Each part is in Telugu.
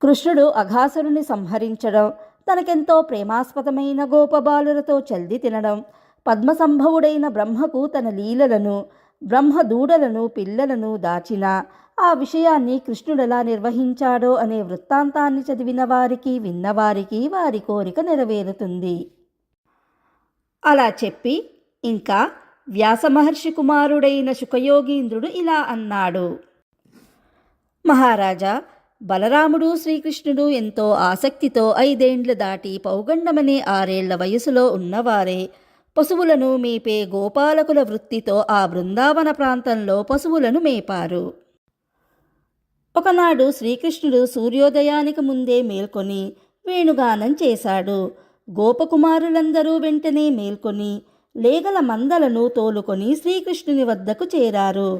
కృష్ణుడు అఘాసురుని సంహరించడం, తనకెంతో ప్రేమాస్పదమైన గోపబాలులతో చల్ది తినడం, పద్మసంభవుడైన బ్రహ్మకు తన లీలలను, బ్రహ్మదూడలను పిల్లలను దాచిన ఆ విషయాన్ని కృష్ణుడెలా నిర్వహించాడో అనే వృత్తాంతాన్ని చదివిన వారికి, విన్నవారికి వారి కోరిక నెరవేరుతుంది. అలా చెప్పి ఇంకా వ్యాసమహర్షి కుమారుడైన శుకయోగీంద్రుడు ఇలా అన్నాడు. మహారాజా, బలరాముడు శ్రీకృష్ణుడు ఎంతో ఆసక్తితో 5 ఏండ్లు దాటి పౌగండమనే 6 ఏళ్ల వయసులో ఉన్నవారే పశువులను మేపే గోపాలకుల వృత్తితో ఆ బృందావన ప్రాంతంలో పశువులను మేపారు. ఒకనాడు శ్రీకృష్ణుడు సూర్యోదయానికి ముందే మేల్కొని వేణుగానం చేశాడు. గోపకుమారులందరూ వెంటనే మేల్కొని లేగల మందలను తోలుకొని శ్రీకృష్ణుని వద్దకు చేరారు.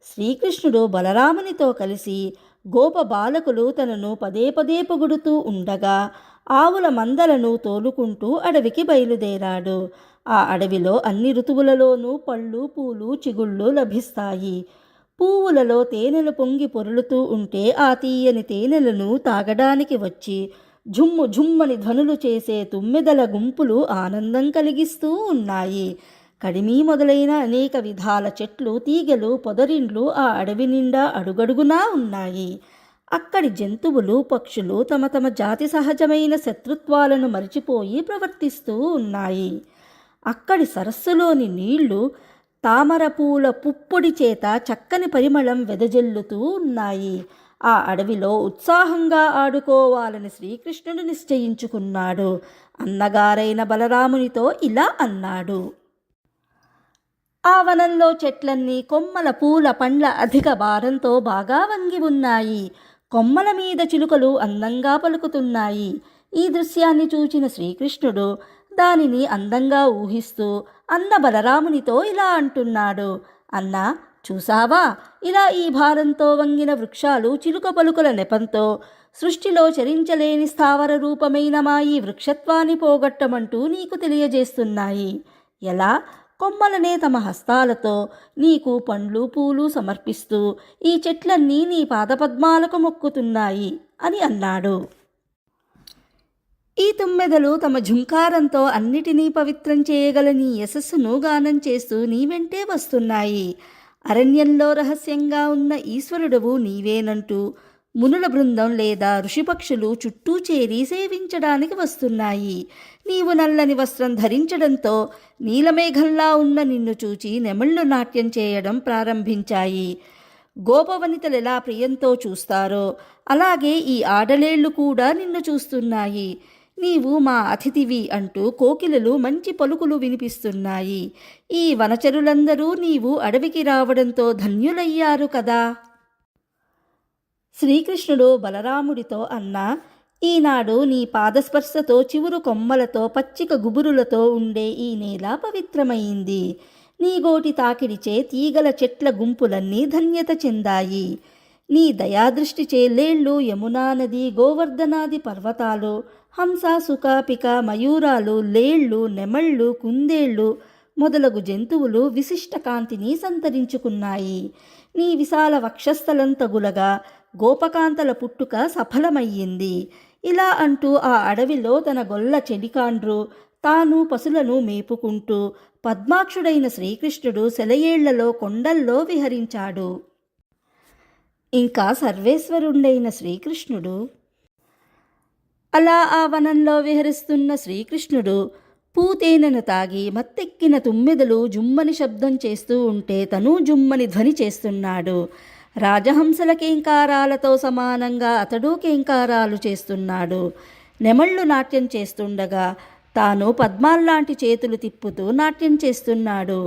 శ్రీకృష్ణుడు బలరామునితో కలిసి గోప బాలకులు తనను పదే పదే పొగుడుతూ ఉండగా ఆవుల మందలను తోలుకుంటూ అడవికి బయలుదేరాడు. ఆ అడవిలో అన్ని ఋతువులలోనూ పళ్ళు, పూలు, చిగుళ్ళు లభిస్తాయి. పువ్వులలో తేనెలు పొంగి పొరులుతూ ఉంటే ఆ తీయని తేనెలను తాగడానికి వచ్చి జుమ్ము జుమ్మని ధ్వనులు చేసే తుమ్మెదల గుంపులు ఆనందం కలిగిస్తూ ఉన్నాయి. కడిమి మొదలైన అనేక విధాల చెట్లు, తీగలు, పొదరిండ్లు ఆ అడవి నిండా అడుగడుగునా ఉన్నాయి. అక్కడి జంతువులు, పక్షులు తమ తమ జాతి సహజమైన శత్రుత్వాలను మరిచిపోయి ప్రవర్తిస్తూ ఉన్నాయి. అక్కడి సరస్సులోని నీళ్లు తామర పూల పుప్పొడి చేత చక్కని పరిమళం వెదజల్లుతూ ఉన్నాయి. ఆ అడవిలో ఉత్సాహంగా ఆడుకోవాలని శ్రీకృష్ణుడు నిశ్చయించుకున్నాడు. అన్నగారైన బలరామునితో ఇలా అన్నాడు. ఆ వనంలో చెట్లన్నీ కొమ్మల, పూల, పండ్ల అధిక భారంతో బాగా వంగి ఉన్నాయి. కొమ్మల మీద చిలుకలు అందంగా పలుకుతున్నాయి. ఈ దృశ్యాన్ని చూచిన శ్రీకృష్ణుడు దానిని అందంగా ఊహిస్తూ అన్న బలరామునితో ఇలా అంటున్నాడు. అన్నా, చూసావా, ఇలా ఈ భారంతో వంగిన వృక్షాలు చిలుక పలుకుల నెపంతో సృష్టిలో చరించలేని స్థావర రూపమైన మా ఈ వృక్షత్వాన్ని పోగొట్టమంటూ నీకు తెలియజేస్తున్నాయి. ఎలా? కొమ్మలనే తమ హస్తాలతో నీకు పండ్లు, పూలు సమర్పిస్తూ ఈ చెట్లన్నీ నీ పాదపద్మాలకు మొక్కుతున్నాయి అని అన్నాడు. ఈ తుమ్మెదలు తమ ఝుంకారంతో అన్నిటినీ పవిత్రం చేయగల నీ యశస్సును గానం చేస్తూ నీ వెంటే వస్తున్నాయి. అరణ్యంలో రహస్యంగా ఉన్న ఈశ్వరుడవు నీవేనంటూ మునుల బృందం లేదా ఋషిపక్షులు చుట్టూ చేరి సేవించడానికి వస్తున్నాయి. నీవు నల్లని వస్త్రం ధరించడంతో నీలమేఘంలా ఉన్న నిన్ను చూచి నెమళ్ళు నాట్యం చేయడం ప్రారంభించాయి. గోపవనితలు ఎలా ప్రియంతో చూస్తారో అలాగే ఈ ఆడలేళ్లు కూడా నిన్ను చూస్తున్నాయి. నీవు మా అతిథివి అంటూ కోకిలలు మంచి పలుకులు వినిపిస్తున్నాయి. ఈ వనచరులందరూ నీవు అడవికి రావడంతో ధన్యులయ్యారు కదా. శ్రీకృష్ణుడు బలరాముడితో అన్నా, ఈనాడు నీ పాదస్పర్శతో చివురు కొమ్మలతో పచ్చిక గుబురులతో ఉండే ఈ నేల పవిత్రమైంది. నీ గోటి తాకిడిచే తీగల చెట్ల గుంపులన్నీ ధన్యత చెందాయి. నీ దయాదృష్టిచే లేళ్ళు, యమునా నది, గోవర్ధనాది పర్వతాలు, హంస, సుక, పిక, మయూరాలు, లేళ్ళు, నెమళ్ళు, కుందేళ్ళు మొదలగు జంతువులు విశిష్ట కాంతిని సంతరించుకున్నాయి. నీ విశాల వక్షస్థలం తగులగా గోపకాంతల పుట్టుక సఫలమయ్యింది. ఇలా అంటూ ఆ అడవిలో తన గొల్ల చెలికాండ్రు తాను పశులను మేపుకుంటూ పద్మాక్షుడైన శ్రీకృష్ణుడు సెలయేళ్లలో కొండల్లో విహరించాడు. ఇంకా సర్వేశ్వరుండైన శ్రీకృష్ణుడు అలా ఆ వనంలో విహరిస్తున్న శ్రీకృష్ణుడు పూతేనెను తాగి మత్తెక్కిన తుమ్మెదలు జుమ్మని శబ్దం చేస్తూ ఉంటే తను జుమ్మని ధ్వని చేస్తున్నాడు. రాజహంసల కేంకారాలతో సమానంగా అతడు కేంకారాలు చేస్తున్నాడు. నెమళ్ళు నాట్యం చేస్తుండగా తాను పద్మాల్లాంటి చేతులు తిప్పుతూ నాట్యం చేస్తున్నాడు.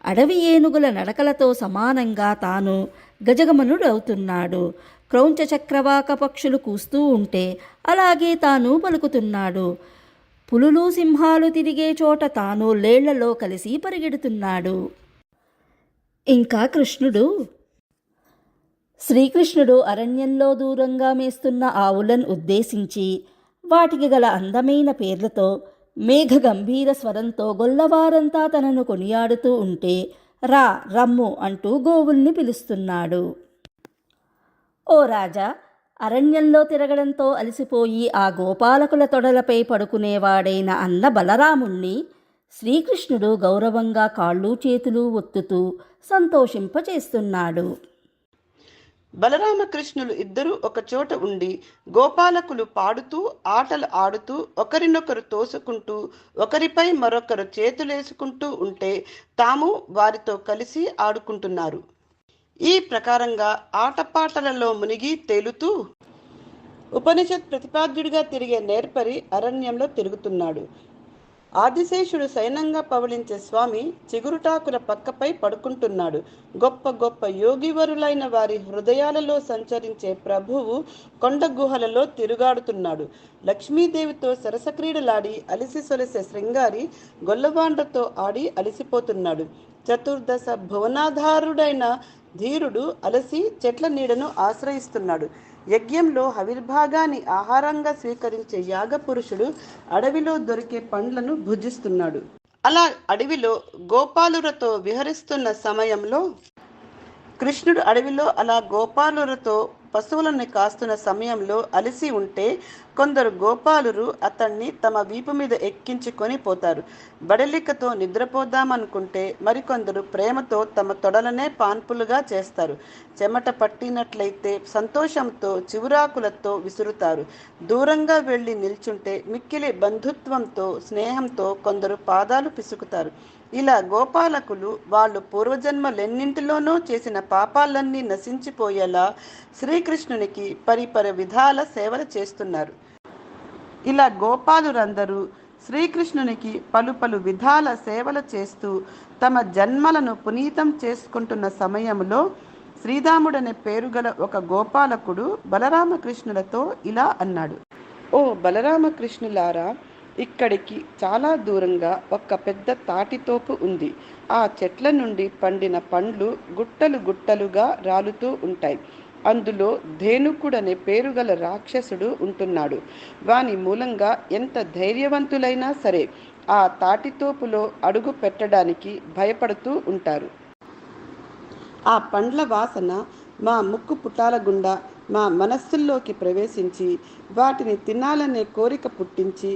అడవి ఏనుగుల నడకలతో సమానంగా తాను గజగమనుడవుతున్నాడు. క్రౌంచ చక్రవాక పక్షులు కూస్తూ ఉంటే అలాగే తాను పలుకుతున్నాడు. పులులు, సింహాలు తిరిగే చోట తాను లేళ్లలో కలిసి పరిగెడుతున్నాడు. ఇంకా శ్రీకృష్ణుడు అరణ్యంలో దూరంగా మేస్తున్న ఆవులను ఉద్దేశించి వాటికి గల అందమైన పేర్లతో మేఘ గంభీర స్వరంతో గొల్లవారంతా తనను కొనియాడుతూ ఉంటే రా, రమ్ము అంటూ గోవుల్ని పిలుస్తున్నాడు. ఓ రాజా, అరణ్యంలో తిరగడంతో అలసిపోయి ఆ గోపాలకుల తొడలపై పడుకునేవాడైన అన్న బలరాముణ్ణి శ్రీకృష్ణుడు గౌరవంగా కాళ్ళు చేతులు ఒత్తుతూ సంతోషింపచేస్తున్నాడు. బలరామకృష్ణులు ఇద్దరూ ఒక చోట ఉండి గోపాలకులు పాడుతూ ఆటలు ఆడుతూ ఒకరినొకరు తోసుకుంటూ ఒకరిపై మరొకరు చేతులేసుకుంటూ ఉంటే తాము వారితో కలిసి ఆడుకుంటున్నారు. ఈ ప్రకారంగా ఆటపాటలలో మునిగి తేలుతూ ఉపనిషత్ ప్రతిపాద్యుడిగా తిరిగే నేర్పరి అరణ్యంలో తిరుగుతున్నాడు. ఆదిశేషుడు సైనంగా పవళించే స్వామి చిగురుటాకుల పక్కపై పడుకుంటున్నాడు. గొప్ప గొప్ప యోగివరులైన వారి హృదయాలలో సంచరించే ప్రభువు కొండ గుహలలో తిరుగాడుతున్నాడు. లక్ష్మీదేవితో సరసక్రీడలాడి అలిసి సొలసే శృంగారి గొల్లవాండ్రతో ఆడి అలిసిపోతున్నాడు. చతుర్దశ భువనాధారుడైన ధీరుడు అలసి చెట్ల నీడను ఆశ్రయిస్తున్నాడు. యజ్ఞంలో హవిర్భాగాన్ని ఆహారంగా స్వీకరించే యాగపురుషుడు అడవిలో దొరికే పండ్లను భుజిస్తున్నాడు. అలా అడవిలో గోపాలురతో విహరిస్తున్న సమయంలో కృష్ణుడు అడవిలో అలా గోపాలురతో పశువులను కాస్తున్న సమయంలో అలసి ఉంటే కొందరు గోపాలురు అతన్ని తమ వీపు మీద ఎక్కించుకొని పోతారు. బడలికతో నిద్రపోదామనుకుంటే మరికొందరు ప్రేమతో తమ తొడలనే పాన్పులుగా చేస్తారు. చెమట పట్టినట్లయితే సంతోషంతో చివురాకులతో విసురుతారు. దూరంగా వెళ్ళి నిల్చుంటే మిక్కిలి బంధుత్వంతో స్నేహంతో కొందరు పాదాలు పిసుకుతారు. ఇలా గోపాలకులు వాళ్ళు పూర్వజన్మలెన్నింటిలోనూ చేసిన పాపాలన్నీ నశించిపోయేలా శ్రీకృష్ణునికి పరిపర విధాల సేవలు చేస్తున్నారు. ఇలా గోపాలురందరూ శ్రీకృష్ణునికి పలు పలు విధాల సేవలు చేస్తూ తమ జన్మలను పునీతం చేసుకుంటున్న సమయంలో శ్రీరాముడనే పేరు గల ఒక గోపాలకుడు బలరామకృష్ణులతో ఇలా అన్నాడు. ఓ బలరామకృష్ణులారా, ఇక్కడికి చాలా దూరంగా ఒక పెద్ద తాటితోపు ఉంది. ఆ చెట్ల నుండి పండిన పండ్లు గుట్టలు గుట్టలుగా రాలుతూ ఉంటాయి. అందులో ధేనుకుడనే పేరుగల రాక్షసుడు ఉంటున్నాడు. వాని మూలంగా ఎంత ధైర్యవంతులైనా సరే ఆ తాటితోపులో అడుగు పెట్టడానికి భయపడుతూ ఉంటారు. ఆ పండ్ల వాసన మా ముక్కు పుటాల గుండా మా మనస్సుల్లోకి ప్రవేశించి వాటిని తినాలనే కోరిక పుట్టించి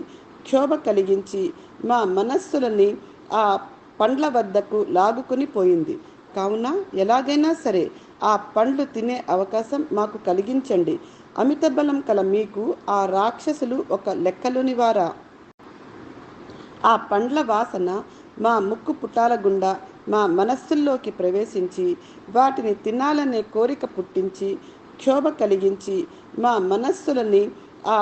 క్షోభ కలిగించి మా మనస్సులని ఆ పండ్ల వద్దకు లాగుకొని పోయింది. కావున ఎలాగైనా సరే ఆ పండ్లు తినే అవకాశం మాకు కలిగించండి. అమిత బలం కల మీకు ఆ రాక్షసులు ఒక లెక్కలోని వారా? ఆ పండ్ల వాసన మా ముక్కు పుటాల గుండా మా మనస్సుల్లోకి ప్రవేశించి వాటిని తినాలనే కోరిక పుట్టించి క్షోభ కలిగించి మా మనస్సులని ఆ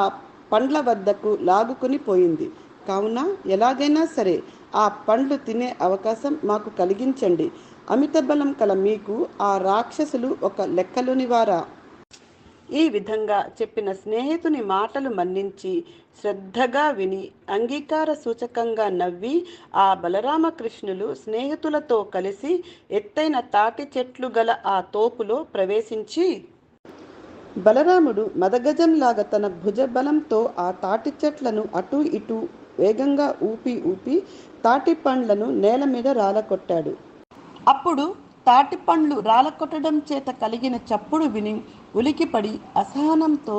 పండ్ల వద్దకు లాగుకొని పోయింది. కావున ఎలాగైనా సరే ఆ పండ్లు తినే అవకాశం మాకు కలిగించండి. అమిత బలం కల మీకు ఆ రాక్షసులు ఒక లెక్కలోని వారా? ఈ విధంగా చెప్పిన స్నేహితుని మాటలు మన్నించి శ్రద్ధగా విని అంగీకార సూచకంగా నవ్వి ఆ బలరామకృష్ణులు స్నేహితులతో కలిసి ఎత్తైన తాటి చెట్లు గల ఆ తోపులో ప్రవేశించి బలరాముడు మదగజంలాగా తన భుజబలంతో ఆ తాటి చెట్లను అటూ ఇటూ వేగంగా ఊపి ఊపి తాటి పండ్లను నేల మీద రాలకొట్టాడు. అప్పుడు తాటి పండ్లు రాలకొట్టడం చేత కలిగిన చప్పుడు విని ఉలికిపడి అసహనంతో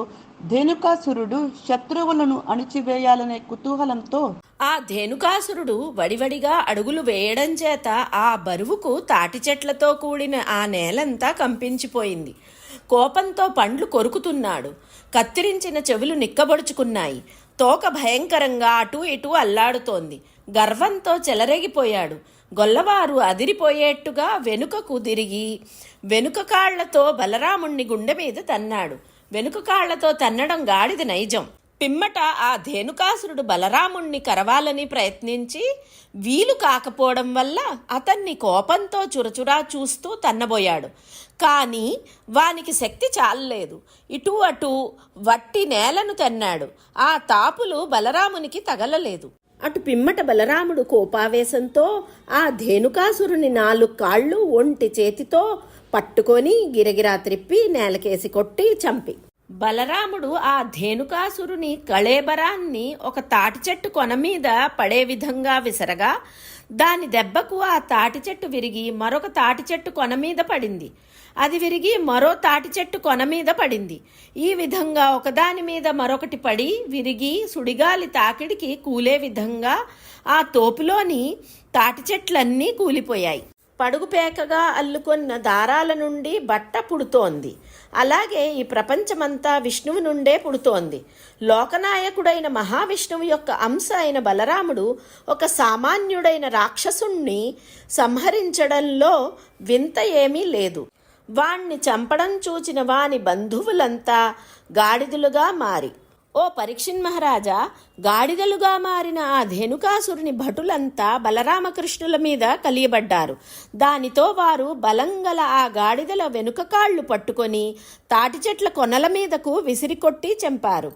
ధేనుకాసురుడు శత్రువులను అణిచివేయాలనే కుతూహలంతో ఆ ధేనుకాసురుడు వడివడిగా అడుగులు వేయడం చేత ఆ బరువుకు తాటి చెట్లతో కూడిన ఆ నేలంతా కంపించిపోయింది. కోపంతో పండ్లు కొరుకుతున్నాడు. కత్తిరించిన చెవులు నిక్కబొడుచుకున్నాయి. తోక భయంకరంగా అటూ ఇటూ అల్లాడుతోంది. గర్వంతో చెలరేగిపోయాడు. గొల్లవారు అదిరిపోయేట్టుగా వెనుకకు తిరిగి వెనుక కాళ్లతో బలరాముణ్ణి గుండె మీద తన్నాడు. వెనుక కాళ్లతో తన్నడం గాడిద నైజం. పిమ్మట ఆ ధేనుకాసురుడు బలరాముణ్ణి కరవాలని ప్రయత్నించి వీలు కాకపోవడం వల్ల అతన్ని కోపంతో చురచురా చూస్తూ తన్నబోయాడు. కానీ వానికి శక్తి చాలలేదు. ఇటూ అటూ వట్టి నేలను తన్నాడు. ఆ తాపులు బలరామునికి తగలలేదు. అటు పిమ్మట బలరాముడు కోపావేశంతో ఆ ధేనుకాసురుని 4 కాళ్ళు ఒంటి చేతితో పట్టుకొని గిరగిరా త్రిప్పి నేలకేసి కొట్టి చంపి బలరాముడు ఆ ధేనుకాసురుని కళేబరాన్ని ఒక తాటి చెట్టు కొన మీద పడే విధంగా విసరగా దాని దెబ్బకు ఆ తాటి చెట్టు విరిగి మరొక తాటి చెట్టు కొన మీద పడింది. అది విరిగి మరో తాటి చెట్టు కొన మీద పడింది. ఈ విధంగా ఒకదాని మీద మరొకటి పడి విరిగి సుడిగాలి తాకిడికి కూలే విధంగా ఆ తోపులోని తాటి చెట్లన్నీ కూలిపోయాయి. పడుగుపేకగా అల్లుకొన్న దారాల నుండి బట్ట పుడుతోంది. అలాగే ఈ ప్రపంచమంతా విష్ణువు నుండే పుడుతోంది. లోకనాయకుడైన మహావిష్ణువు యొక్క అంశ అయిన బలరాముడు ఒక సామాన్యుడైన రాక్షసుణ్ణి సంహరించడంలో వింత ఏమీ లేదు. వాణ్ణి చంపడం చూచిన వాని బంధువులంతా గాడిదలుగా మారి, ఓ పరీక్షిన్ మహారాజా, గాడిదలుగా మారిన ఆ ధేనుకాసురుని భటులంతా బలరామకృష్ణుల మీద కలియబడ్డారు. దానితో వారు బలంగల ఆ గాడిదల వెనుక కాళ్ళు పట్టుకొని తాటి చెట్ల కొనల మీదకు విసిరికొట్టి చంపారు.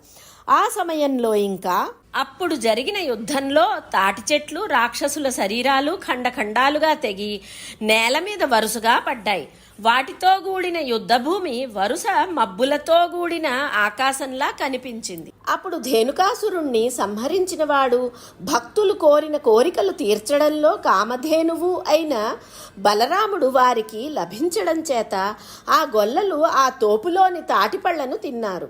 ఆ సమయంలో ఇంకా అప్పుడు జరిగిన యుద్ధంలో తాటి చెట్లు రాక్షసుల శరీరాలు ఖండఖండాలుగా తెగి నేల మీద వరుసగా పడ్డాయి. వాటితో కూడిన యుద్ధభూమి వరుస మబ్బులతో కూడిన ఆకాశంలా కనిపించింది. అప్పుడు ధేనుకాసురుణ్ణి సంహరించిన వాడు భక్తులు కోరిన కోరికలు తీర్చడంలో కామధేనువు అయిన బలరాముడు వారికి లభించడం చేత ఆ గొల్లలు ఆ తోపులోని తాటిపళ్లను తిన్నారు.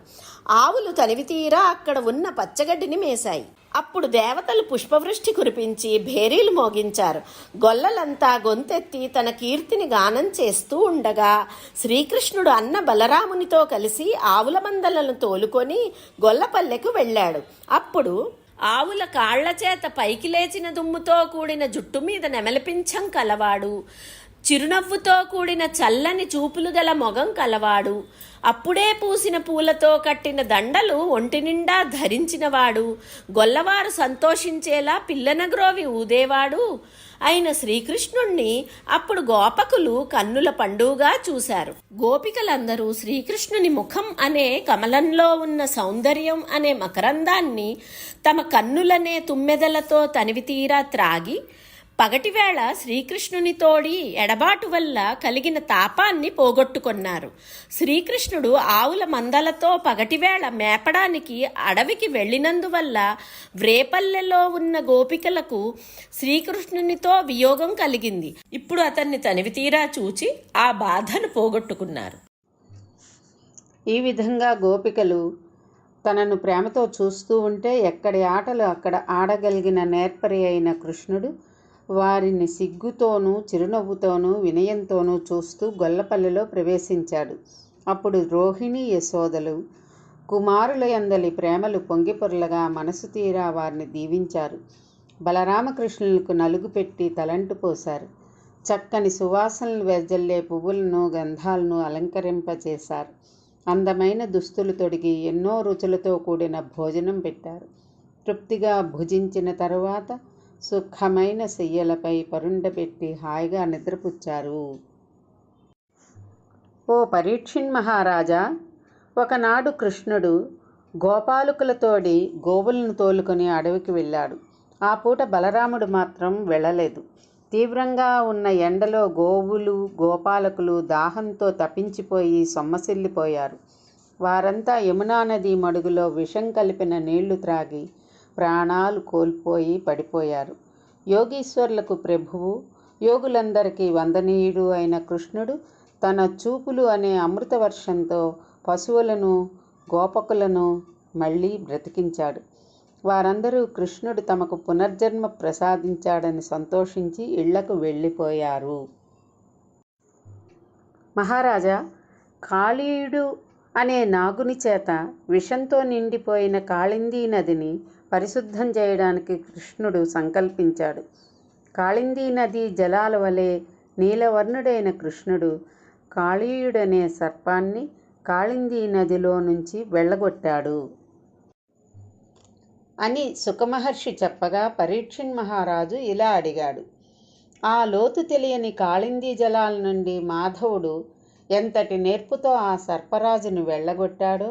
ఆవులు తనివితీరా అక్కడ ఉన్న పచ్చగడ్డిని మేశాయి. అప్పుడు దేవతలు పుష్పవృష్టి కురిపించి భేరీలు మోగించారు. గొల్లలంతా గొంతెత్తి తన కీర్తిని గానం చేస్తూ ఉండగా శ్రీకృష్ణుడు అన్న బలరామునితో కలిసి ఆవుల మందలను తోలుకొని గొల్లపల్లెకు వెళ్ళాడు. అప్పుడు ఆవుల కాళ్ల చేత పైకి లేచిన దుమ్ముతో కూడిన జుట్టు మీద నెమలిపించం కలవాడు, చిరునవ్వుతో కూడిన చల్లని చూపులు గల మొగం కలవాడు, అప్పుడే పూసిన పూలతో కట్టిన దండలు ఒంటి నిండా ధరించినవాడు, గొల్లవారు సంతోషించేలా పిల్లనగ్రోవి ఊదేవాడు అయిన శ్రీకృష్ణుణ్ణి అప్పుడు గోపకులు కన్నుల పండుగగా చూశారు. గోపికలందరూ శ్రీకృష్ణుని ముఖం అనే కమలంలో ఉన్న సౌందర్యం అనే మకరందాన్ని తమ కన్నులనే తుమ్మెదలతో తనివితీరా త్రాగి పగటివేళ శ్రీకృష్ణుని తోడి ఎడబాటు వల్ల కలిగిన తాపాన్ని పోగొట్టుకొన్నారు. శ్రీకృష్ణుడు ఆవుల మందలతో పగటివేళ మేపడానికి అడవికి వెళ్ళినందువల్ల వ్రేపల్లెలో ఉన్న గోపికలకు శ్రీకృష్ణునితో వియోగం కలిగింది. ఇప్పుడు అతన్ని తనివితీరా చూచి ఆ బాధను పోగొట్టుకున్నారు. ఈ విధంగా గోపికలు తనను ప్రేమతో చూస్తూ ఉంటే ఎక్కడి ఆటలు అక్కడ ఆడగలిగిన నేర్పరి అయిన కృష్ణుడు వారిని సిగ్గుతోనూ చిరునవ్వుతోనూ వినయంతోనూ చూస్తూ గొల్లపల్లిలో ప్రవేశించాడు. అప్పుడు రోహిణి యశోదలు కుమారుల యందలి ప్రేమలు పొంగిపొరలగా మనసు తీరా వారిని దీవించారు. బలరామకృష్ణులకు నలుగు పెట్టి తలంటు పోశారు. చక్కని సువాసనలు వెదజల్లే పువ్వులను గంధాలను అలంకరింపచేశారు. అందమైన దుస్తులు తొడిగి ఎన్నో రుచులతో కూడిన భోజనం పెట్టారు. తృప్తిగా భుజించిన తరువాత సుఖమైన శయ్యలపై పరుండబెట్టి హాయిగా నిద్రపుచ్చారు. ఓ పరీక్షిన్ మహారాజా, ఒకనాడు కృష్ణుడు గోపాలకులతోడి గోవులను తోలుకొని అడవికి వెళ్ళాడు. ఆ పూట బలరాముడు మాత్రం వెళ్ళలేదు. తీవ్రంగా ఉన్న ఎండలో గోవులు గోపాలకులు దాహంతో తప్పించిపోయి సొమ్మసిల్లిపోయారు. వారంతా యమునా నది మడుగులో విషం కలిపిన నీళ్లు త్రాగి ప్రాణాలు కోల్పోయి పడిపోయారు. యోగీశ్వర్లకు ప్రభువు, యోగులందరికీ వందనీయుడు అయిన కృష్ణుడు తన చూపులు అనే అమృత వర్షంతో పశువులను గోపకులను మళ్ళీ బ్రతికించాడు. వారందరూ కృష్ణుడు తమకు పునర్జన్మ ప్రసాదించాడని సంతోషించి ఇళ్లకు వెళ్ళిపోయారు. మహారాజా, కాళీయుడు అనే నాగుని చేత విషంతో నిండిపోయిన కాళిందీ నదిని పరిశుద్ధం చేయడానికి కృష్ణుడు సంకల్పించాడు. కాళిందీ నది జలాల వలె నీలవర్ణుడైన కృష్ణుడు కాళీయుడనే సర్పాన్ని కాళిందీ నదిలో నుంచి వెళ్ళగొట్టాడు అని సుఖమహర్షి చెప్పగా పరీక్షిన్ మహారాజు ఇలా అడిగాడు. ఆ లోతు తెలియని కాళిందీ జలాల నుండి మాధవుడు ఎంతటి నేర్పుతో ఆ సర్పరాజును వెళ్ళగొట్టాడో,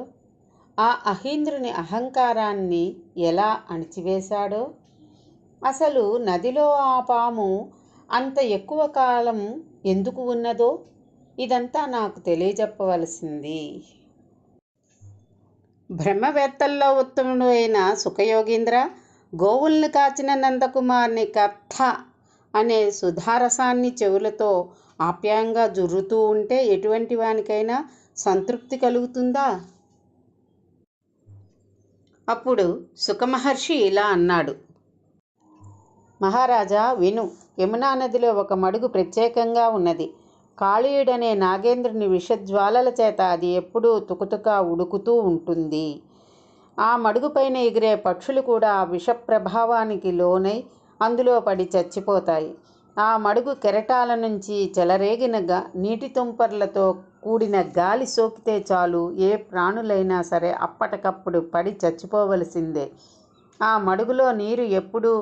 ఆ అహీంద్రుని అహంకారాన్ని ఎలా అణిచివేశాడో, అసలు నదిలో ఆ పాము అంత ఎక్కువ కాలం ఎందుకు ఉన్నదో ఇదంతా నాకు తెలియజెప్పవలసింది. బ్రహ్మవేత్తల్లో ఉత్తముడు అయిన సుఖయోగీంద్ర, గోవుల్ని కాచిన నందకుమార్ని కథ అనే సుధారసాన్ని చెవులతో ఆప్యాయంగా జుర్రుతూ ఉంటే ఎటువంటి వానికైనా సంతృప్తి కలుగుతుందా? అప్పుడు సుఖమహర్షి ఇలా అన్నాడు. మహారాజా విను. యమునా నదిలో ఒక మడుగు ప్రత్యేకంగా ఉన్నది. కాళీయుడనే నాగేంద్రుని విషజ్వాలల చేత అది ఎప్పుడూ తుకుతుకా ఉడుకుతూ ఉంటుంది. ఆ మడుగుపైన ఎగిరే పక్షులు కూడా ఆ విష ప్రభావానికి లోనై అందులో పడి చచ్చిపోతాయి. ఆ మడుగు కెరటాల నుంచి చెలరేగిన నీటి తుంపర్లతో కూడిన గాలి సోకితే చాలు ఏ ప్రాణులైనా సరే అప్పటికప్పుడు పడి చచ్చిపోవలసిందే. ఆ మడుగులో నీరు ఎప్పుడూ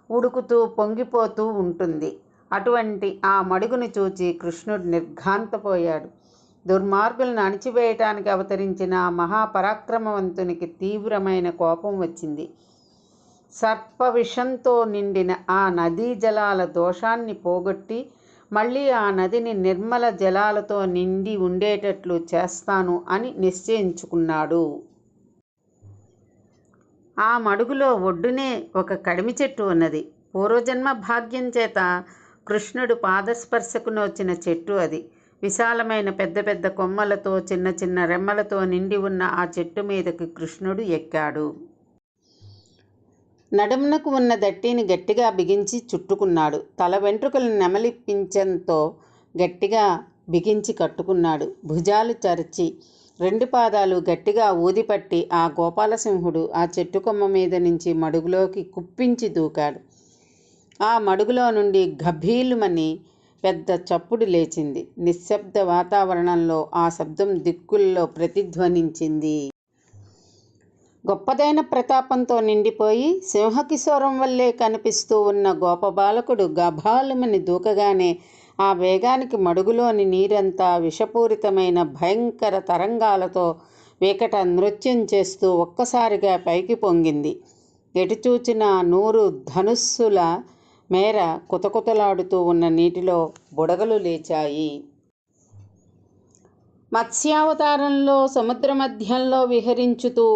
ఉడుకుతూ పొంగిపోతూ ఉంటుంది. అటువంటి ఆ మడుగును చూచి కృష్ణుడు నిర్ఘాంతపోయాడు. దుర్మార్గులను అణిచివేయటానికి అవతరించిన ఆ మహాపరాక్రమవంతునికి తీవ్రమైన కోపం వచ్చింది. సర్పవిషంతో నిండిన ఆ నదీ జలాల దోషాన్ని పోగొట్టి మళ్ళీ ఆ నదిని నిర్మల జలాలతో నిండి ఉండేటట్లు చేస్తాను అని నిశ్చయించుకున్నాడు. ఆ మడుగులో ఒడ్డునే ఒక కడిమి చెట్టు ఉన్నది. పూర్వజన్మ భాగ్యం చేత కృష్ణుడు పాదస్పర్శకు నోచిన చెట్టు అది. విశాలమైన పెద్ద పెద్ద కొమ్మలతో చిన్న చిన్న రెమ్మలతో నిండి ఉన్న ఆ చెట్టు మీదకి కృష్ణుడు ఎక్కాడు. నడుమునకు ఉన్న దట్టిని గట్టిగా బిగించి చుట్టుకున్నాడు. తల వెంట్రుకలు నెమలిపించంతో గట్టిగా బిగించి కట్టుకున్నాడు. భుజాలు చరిచి 2 పాదాలు గట్టిగా ఊదిపట్టి ఆ గోపాలసింహుడు ఆ చెట్టు కొమ్మ మీద నుంచి మడుగులోకి కుప్పించి దూకాడు. ఆ మడుగులో నుండి గభీలుమని పెద్ద చప్పుడు లేచింది. నిశ్శబ్ద వాతావరణంలో ఆ శబ్దం దిక్కుల్లో ప్రతిధ్వనించింది. గొప్పదైన ప్రతాపంతో నిండిపోయి సింహకిశోరం వల్లే కనిపిస్తూ ఉన్న గోపబాలకుడు గభాలుమని దూకగానే ఆ వేగానికి మడుగులోని నీరంతా విషపూరితమైన భయంకర తరంగాలతో వికట నృత్యం చేస్తూ ఒక్కసారిగా పైకి పొంగింది. ఎటు చూచినా 100 ధనుస్సుల మేర కుతకుతలాడుతూ ఉన్న నీటిలో బుడగలు లేచాయి. మత్స్యావతారంలో సముద్ర మధ్యంలో విహరించుతూ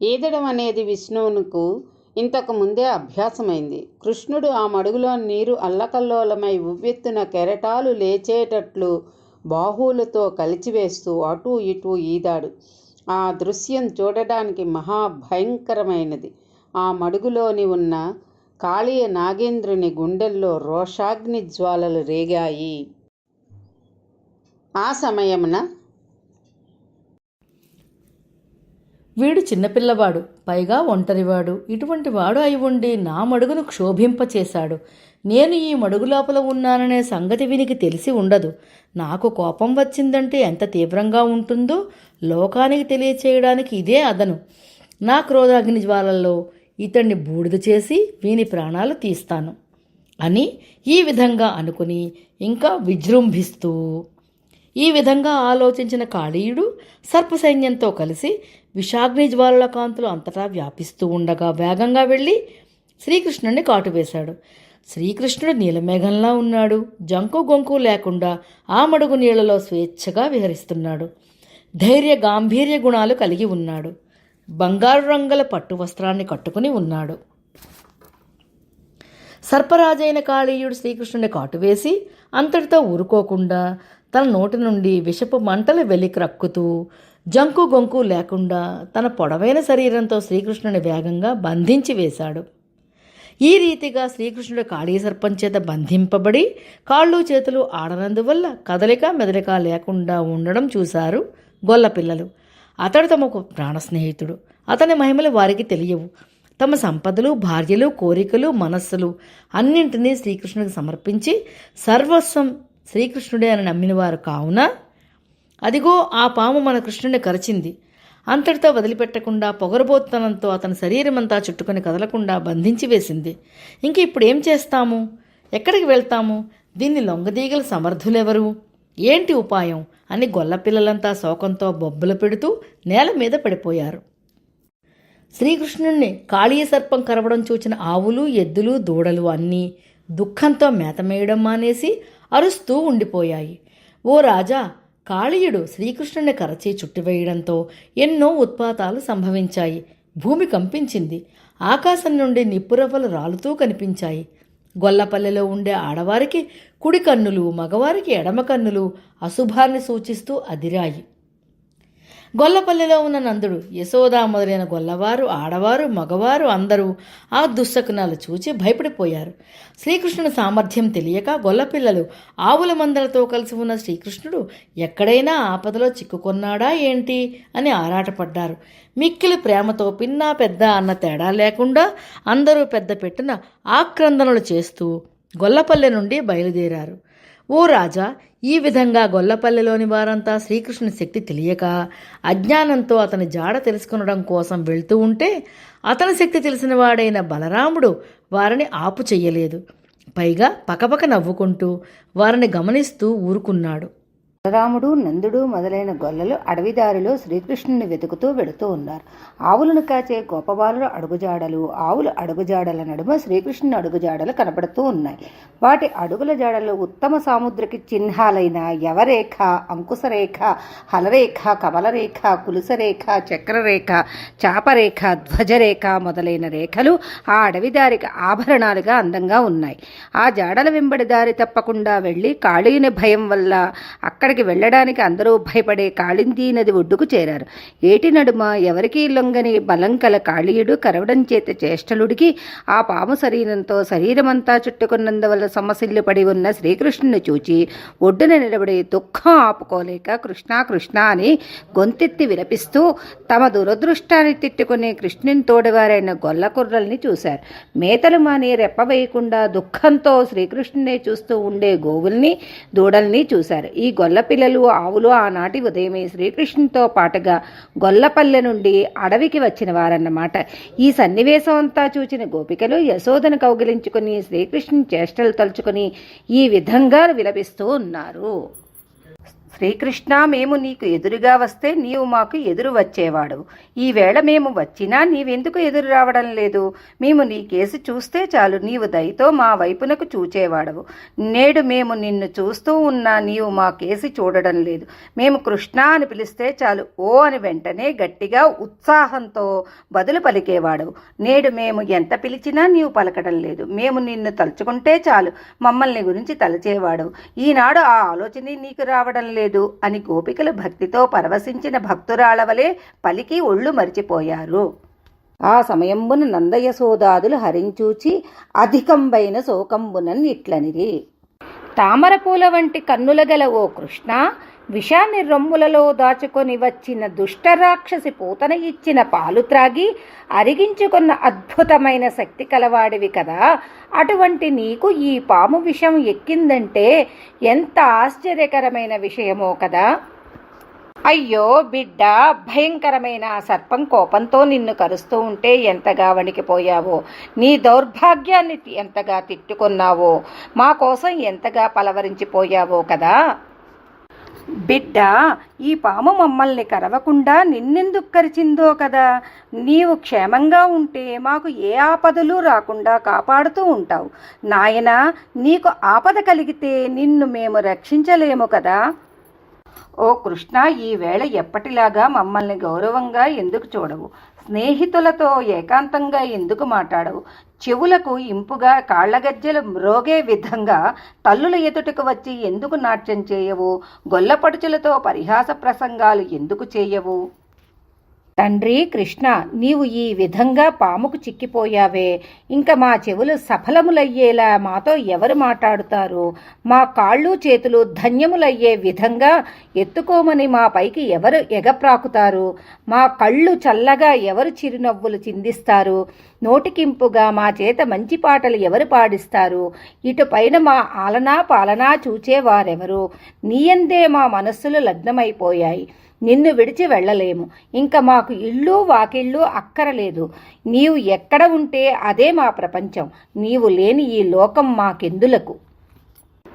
ఈదడం అనేది విష్ణువునకు ఇంతకు ముందే అభ్యాసమైంది. కృష్ణుడు ఆ మడుగులో నీరు అల్లకల్లోలమై ఉవ్వెత్తున కెరటాలు లేచేటట్లు బాహువులతో కలిచివేస్తూ అటూ ఇటూ ఈదాడు. ఆ దృశ్యం చూడడానికి మహాభయంకరమైనది. ఆ మడుగులోని ఉన్న కాళీయ నాగేంద్రుని గుండెల్లో రోషాగ్ని జ్వాలలు రేగాయి. ఆ సమయమున వీడు చిన్నపిల్లవాడు, పైగా ఒంటరివాడు. ఇటువంటి వాడు అయి ఉండి నా మడుగును క్షోభింపచేశాడు. నేను ఈ మడుగు లోపల ఉన్నాననే సంగతి వీనికి తెలిసి ఉండదు. నాకు కోపం వచ్చిందంటే ఎంత తీవ్రంగా ఉంటుందో లోకానికి తెలియచేయడానికి ఇదే అదను. నా క్రోధాగ్ని జ్వాలల్లో ఇతన్ని బూడిద చేసి వీని ప్రాణాలు తీస్తాను అని ఈ విధంగా అనుకుని ఇంకా విజృంభిస్తూ ఈ విధంగా ఆలోచించిన కాళీయుడు సర్పసైన్యంతో కలిసి విషాగ్ని జ్వాలల కాంతులు అంతటా వ్యాపిస్తూ ఉండగా వేగంగా వెళ్ళి శ్రీకృష్ణుడిని కాటువేశాడు. శ్రీకృష్ణుడు నీలమేఘంలా ఉన్నాడు. జంకు గొంకు లేకుండా ఆ మడుగు నీళ్లలో స్వేచ్ఛగా విహరిస్తున్నాడు. ధైర్య గాంభీర్య గుణాలు కలిగి ఉన్నాడు. బంగారు రంగుల పట్టు వస్త్రాన్ని కట్టుకుని ఉన్నాడు. సర్పరాజైన కాళీయుడు శ్రీకృష్ణుని కాటువేసి అంతటితో ఊరుకోకుండా తన నోటి నుండి విషపు మంటలు వెలిక్రక్కుతూ జంకు గొంకు లేకుండా తన పొడవైన శరీరంతో శ్రీకృష్ణుని వేగంగా బంధించి వేశాడు. ఈ రీతిగా శ్రీకృష్ణుడు కాళీ సర్పం చేత బంధింపబడి కాళ్ళు చేతులు ఆడనందువల్ల కదలిక మెదలిక లేకుండా ఉండడం చూశారు గొల్లపిల్లలు. అతడు తమకు ప్రాణ స్నేహితుడు. అతని మహిమలు వారికి తెలియవు. తమ సంపదలు, భార్యలు, కోరికలు, మనస్సులు అన్నింటినీ శ్రీకృష్ణుడికి సమర్పించి సర్వస్వం శ్రీకృష్ణుడే అని నమ్మినవారు కావున అదిగో ఆ పాము మన కృష్ణుడిని కరిచింది. అంతటితో వదిలిపెట్టకుండా పొగరబోత్తనంతో అతని శరీరమంతా చుట్టుకొని కదలకుండా బంధించి వేసింది. ఇంక ఇప్పుడు ఏం చేస్తాము? ఎక్కడికి వెళ్తాము? దీన్ని లొంగదీగల సమర్థులెవరు? ఏంటి ఉపాయం అని గొల్లపిల్లలంతా శోకంతో బొబ్బలు పెడుతూ నేల మీద పడిపోయారు. శ్రీకృష్ణుణ్ణి కాళీయ సర్పం కరవడం చూచిన ఆవులు, ఎద్దులు, దూడలు అన్నీ దుఃఖంతో మేతమేయడం మానేసి అరుస్తూ ఉండిపోయాయి. ఓ రాజా, కాళీయుడు శ్రీకృష్ణుని కరచి చుట్టివేయడంతో ఎన్నో ఉత్పాతాలు సంభవించాయి. భూమి కంపించింది. ఆకాశం నుండి నిప్పురవ్వలు రాలుతూ కనిపించాయి. గొల్లపల్లెలో ఉండే ఆడవారికి కుడి కన్నులు, మగవారికి ఎడమ కన్నులు అశుభాన్ని సూచిస్తూ అదిరాయి. గొల్లపల్లెలో ఉన్న నందుడు, యశోద మొదలైన గొల్లవారు, ఆడవారు, మగవారు అందరూ ఆ దుశ్శకునాలు చూచి భయపడిపోయారు. శ్రీకృష్ణుని సామర్థ్యం తెలియక గొల్లపిల్లలు ఆవుల మందలతో కలిసి ఉన్న శ్రీకృష్ణుడు ఎక్కడైనా ఆపదలో చిక్కుకొన్నాడా ఏంటి అని ఆరాటపడ్డారు. మిక్కిలి ప్రేమతో పిన్నా పెద్ద అన్న తేడా లేకుండా అందరూ పెద్ద పెట్టున ఆక్రందనలు చేస్తూ గొల్లపల్లె నుండి బయలుదేరారు. ఓ రాజా, ఈ విధంగా గొల్లపల్లెలోని వారంతా శ్రీకృష్ణుని శక్తి తెలియక అజ్ఞానంతో అతని జాడ తెలుసుకొనడం కోసం వెళ్తూ ఉంటే అతని శక్తి తెలిసిన వాడైన బలరాముడు వారిని ఆపు చెయ్యలేదు. పైగా పకపక నవ్వుకుంటూ వారిని గమనిస్తూ ఊరుకున్నాడు. బలరాముడు, నందుడు మొదలైన గొల్లలు అడవిదారిలో శ్రీకృష్ణుని వెతుకుతూ వెళుతూ ఉన్నారు. ఆవులను కాచే గోపబాలుల అడుగుజాడలు, ఆవుల అడుగుజాడల నడుమ శ్రీకృష్ణుని అడుగుజాడలు కనబడుతూ ఉన్నాయి. వాటి అడుగుల జాడలు ఉత్తమ సాముద్రిక చిహ్నాలైన యవరేఖ, అంకుశరేఖ, హలరేఖ, కమలరేఖ, కులుసరేఖ, చక్రరేఖ, చాపరేఖ, ధ్వజరేఖ మొదలైన రేఖలు ఆ అడవిదారికి ఆభరణాలుగా అందంగా ఉన్నాయి. ఆ జాడల వెంబడి దారి తప్పకుండా వెళ్ళి కాళీయుని భయం వల్ల అక్కడికి వెళ్ళడానికి అందరూ భయపడే కాళిందీ నది ఒడ్డుకు చేరారు. ఏటి నడుమ ఎవరికీ లొంగని బలం కల కాళీయుడు కరవడం చేత చేష్టలుడికి ఆ పాము శరీరంతో శరీరమంతా చుట్టుకున్నందువల్ల సమసిల్లు పడి ఉన్న శ్రీకృష్ణుని చూచి ఒడ్డున నిలబడి దుఃఖం ఆపుకోలేక కృష్ణ కృష్ణ అని గొంతెత్తి విలపిస్తూ తమ దురదృష్టాన్ని తిట్టుకునే కృష్ణుని తోడివారైన గొల్ల కుర్రల్ని చూశారు. మేతలు మాని రెప్పవేయకుండా దుఃఖంతో శ్రీకృష్ణునే చూస్తూ ఉండే గోవుల్ని, దూడల్ని చూశారు. ఈ గొల్ల పిల్లలు, ఆవులు ఆనాటి ఉదయమే శ్రీకృష్ణునితో పాటుగా గొల్లపల్లె నుండి అడవికి వచ్చిన వారన్నమాట. ఈ సన్నివేశం అంతా చూచిన గోపికలు యశోదను కౌగిలించుకుని శ్రీకృష్ణుని చేష్టలు తలుచుకుని ఈ విధంగా విలపిస్తూ ఉన్నారు. శ్రీకృష్ణ, మేము నీకు ఎదురుగా వస్తే నీవు మాకు ఎదురు వచ్చేవాడు. ఈవేళ మేము వచ్చినా నీవెందుకు ఎదురు రావడం లేదు? మేము నీ కేసు చూస్తే చాలు, నీవు దయతో మా వైపునకు చూచేవాడవు. నేడు మేము నిన్ను చూస్తూ ఉన్నా నీవు మా కేసి చూడడం లేదు. మేము కృష్ణ అని పిలిస్తే చాలు, ఓ అని వెంటనే గట్టిగా ఉత్సాహంతో బదులు పలికేవాడవు. నేడు మేము ఎంత పిలిచినా నీవు పలకడం లేదు. మేము నిన్ను తలుచుకుంటే చాలు, మమ్మల్ని గురించి తలచేవాడవు. ఈనాడు ఆ ఆలోచన నీకు రావడం లేదు అని గోపికలు భక్తితో పరవశించిన భక్తురాళవలే పలికి ఒళ్ళు మరిచిపోయారు. ఆ సమయంబున నందయశోదాదులు హరించూచి అధికంబైన శోకంబునన్ ఇట్లనిరి. తామరపూల వంటి కన్నుల గల ఓ కృష్ణ, విషాన్ని రొమ్ములలో దాచుకొని వచ్చిన దుష్టరాక్షసి పూతన ఇచ్చిన పాలు త్రాగి అరిగించుకున్న అద్భుతమైన శక్తి కలవాడివి కదా. అటువంటి నీకు ఈ పాము విషం ఎక్కిందంటే ఎంత ఆశ్చర్యకరమైన విషయమో కదా. అయ్యో బిడ్డ, భయంకరమైన సర్పం కోపంతో నిన్ను కరుస్తూ ఉంటే ఎంతగా వణికిపోయావో, నీ దౌర్భాగ్యాన్ని ఎంతగా తిట్టుకున్నావో, మా కోసం ఎంతగా పలవరించిపోయావో కదా. బిడ్డ, ఈ పాము మమ్మల్ని కరవకుండా నిన్నెందుకు కరిచిందో కదా. నీవు క్షేమంగా ఉంటే మాకు ఏ ఆపదలు రాకుండా కాపాడుతూ ఉంటావు. నాయనా, నీకు ఆపద కలిగితే నిన్ను మేము రక్షించలేము కదా. ఓ కృష్ణ, ఈవేళ ఎప్పటిలాగా మమ్మల్ని గౌరవంగా ఎందుకు చూడవు? స్నేహితులతో ఏకాంతంగా ఎందుకు మాట్లాడవు? చెవులకు ఇంపుగా కాళ్లగజ్జెలు మ్రోగే విధంగా తల్లుల ఎదుటకు వచ్చి ఎందుకు నాట్యం చేయవు? గొల్లపడుచులతో పరిహాస ప్రసంగాలు ఎందుకు చేయవు? తండ్రి కృష్ణ, నీవు ఈ విధంగా పాముకు చిక్కిపోయావే, ఇంకా మా చెవులు సఫలములయ్యేలా మాతో ఎవరు మాట్లాడుతారు? మా కాళ్ళు చేతులు ధన్యములయ్యే విధంగా ఎత్తుకోమని మా పైకి ఎవరు ఎగప్రాకుతారు? మా కళ్ళు చల్లగా ఎవరు చిరునవ్వులు చిందిస్తారు? నోటికింపుగా మా చేత మంచి పాటలు ఎవరు పాడిస్తారు? ఇటుపైన మా ఆలనా పాలనా చూచేవారెవరు? నీయందే మా మనస్సులు లగ్నమైపోయాయి. నిన్ను విడిచి వెళ్ళలేము. ఇంకా మాకు ఇళ్ళు వాకిళ్ళు అక్కరలేదు. నీవు ఎక్కడ ఉంటే అదే మా ప్రపంచం. నీవు లేని ఈ లోకం మాకెందులకు?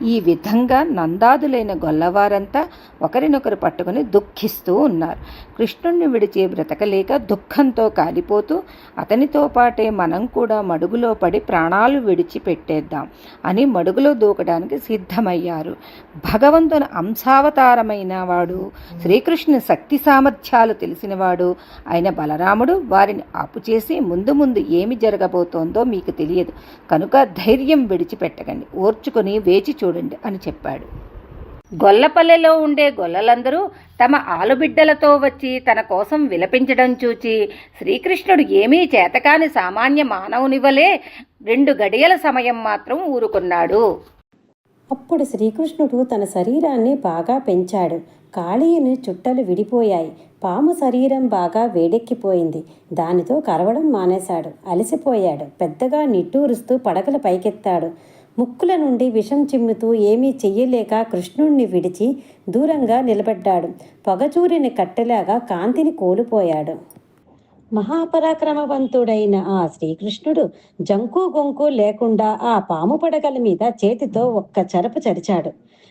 ఈ విధంగా నందాదులైన గొల్లవారంతా ఒకరినొకరు పట్టుకుని దుఃఖిస్తూ ఉన్నారు. కృష్ణుణ్ణి విడిచి బ్రతకలేక దుఃఖంతో కాలిపోతూ అతనితో పాటే మనం కూడా మడుగులో పడి ప్రాణాలు విడిచిపెట్టేద్దాం అని మడుగులో దూకడానికి సిద్ధమయ్యారు. భగవంతుని అంశావతారమైన వాడు, శ్రీకృష్ణుని శక్తి సామర్థ్యాలు తెలిసినవాడు అయిన బలరాముడు వారిని ఆపుచేసి ముందు ముందు ఏమి జరగబోతోందో మీకు తెలియదు కనుక ధైర్యం విడిచిపెట్టకండి, ఓర్చుకొని వేచి చూడండి అని చెప్పాడు. గొల్లపల్లెలో ఉండే గొల్లలందరూ తమ ఆలుబిడ్డలతో వచ్చి తన కోసం విలపించడం చూచి శ్రీకృష్ణుడు ఏమీ చేతకాని సామాన్య మానవునివలే 2 గడియల సమయం మాత్రం ఊరుకున్నాడు. అప్పుడు శ్రీకృష్ణుడు తన శరీరాన్ని బాగా పెంచాడు. కాళీయుని చుట్టలు విడిపోయాయి. పాము శరీరం బాగా వేడెక్కిపోయింది. దానితో కరవడం మానేశాడు. అలసిపోయాడు. పెద్దగా నిట్టూరుస్తూ పడగల పైకెత్తాడు. ముక్కుల నుండి విషం చిమ్ముతూ ఏమీ చెయ్యలేక కృష్ణుణ్ణి విడిచి దూరంగా నిలబడ్డాడు. పొగచూరిన కట్టెలాగా కాంతిని కోల్పోయాడు. మహాపరాక్రమవంతుడైన ఆ శ్రీకృష్ణుడు జంకు గొంకు లేకుండా ఆ పాము పడగల మీద చేతితో ఒక్క చెరపు చరిచాడు.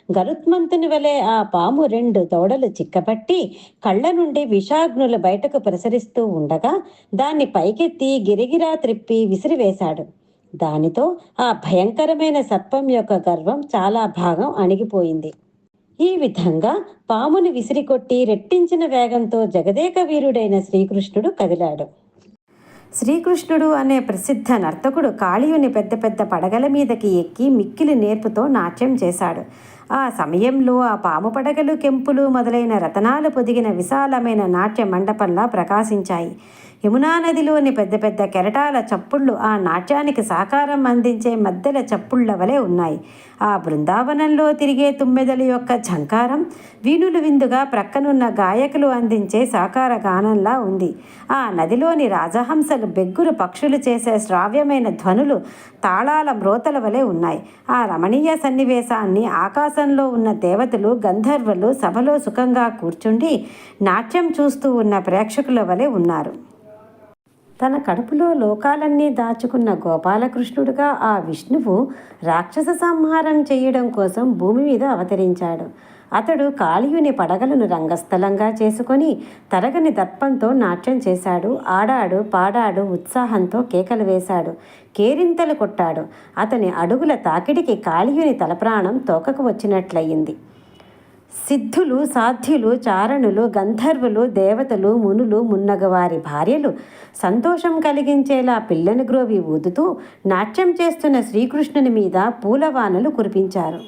గరుత్మంతుని వలె ఆ పాము 2 దవడలు చిక్కబట్టి కళ్ళ నుండి విషాగ్నులు బయటకు ప్రసరిస్తూ ఉండగా దాన్ని పైకెత్తి గిరిగిరా త్రిప్పి విసిరివేశాడు. దానితో ఆ భయంకరమైన సర్పం యొక్క గర్వం చాలా భాగం అణిగిపోయింది. ఈ విధంగా పాముని విసిరికొట్టి రెట్టించిన వేగంతో జగదేక వీరుడైన శ్రీకృష్ణుడు కదిలాడు. శ్రీకృష్ణుడు అనే ప్రసిద్ధ నర్తకుడు కాళీయుని పెద్ద పెద్ద పడగల మీదకి ఎక్కి మిక్కిలి నేర్పుతో నాట్యం చేశాడు. ఆ సమయంలో ఆ పాము పడగలు, కెంపులు మొదలైన రతనాలు పొదిగిన విశాలమైన నాట్య మండపంలా ప్రకాశించాయి. యమునా నదిలోని పెద్ద పెద్ద కెరటాల చప్పుళ్ళు ఆ నాట్యానికి సహకారం అందించే మద్దెల చప్పుళ్ల వలె ఉన్నాయి. ఆ బృందావనంలో తిరిగే తుమ్మెదల యొక్క ఝంకారం వీణులు విందుగా ప్రక్కనున్న గాయకులు అందించే సాకార గానంలా ఉంది. ఆ నదిలోని రాజహంసలు, బెగ్గురు పక్షులు చేసే శ్రావ్యమైన ధ్వనులు తాళాల మ్రోతల వలె ఉన్నాయి. ఆ రమణీయ సన్నివేశాన్ని ఆకాశంలో ఉన్న దేవతలు, గంధర్వులు సభలో సుఖంగా కూర్చుండి నాట్యం చూస్తూ ఉన్న ప్రేక్షకుల వలె ఉన్నారు. తన కడుపులో లోకాలన్నీ దాచుకున్న గోపాలకృష్ణుడుగా ఆ విష్ణువు రాక్షస సంహారం చేయడం కోసం భూమి మీద అవతరించాడు. అతడు కాళీయుని పడగలను రంగస్థలంగా చేసుకొని తరగని దర్పంతో నాట్యం చేశాడు. ఆడాడు, పాడాడు, ఉత్సాహంతో కేకలు వేశాడు, కేరింతలు కొట్టాడు. అతని అడుగుల తాకిడికి కాళీయుని తలప్రాణం తోకకు వచ్చినట్లయింది. సిద్ధులు, సాధ్యులు, చారణులు, గంధర్వులు, దేవతలు, మునులు, మున్నగవారి భార్యలు సంతోషం కలిగించేలా పిల్లని గ్రోవి ఊదుతూ నాట్యం చేస్తున్న శ్రీకృష్ణుని మీద పూలవానలు కురిపించారు.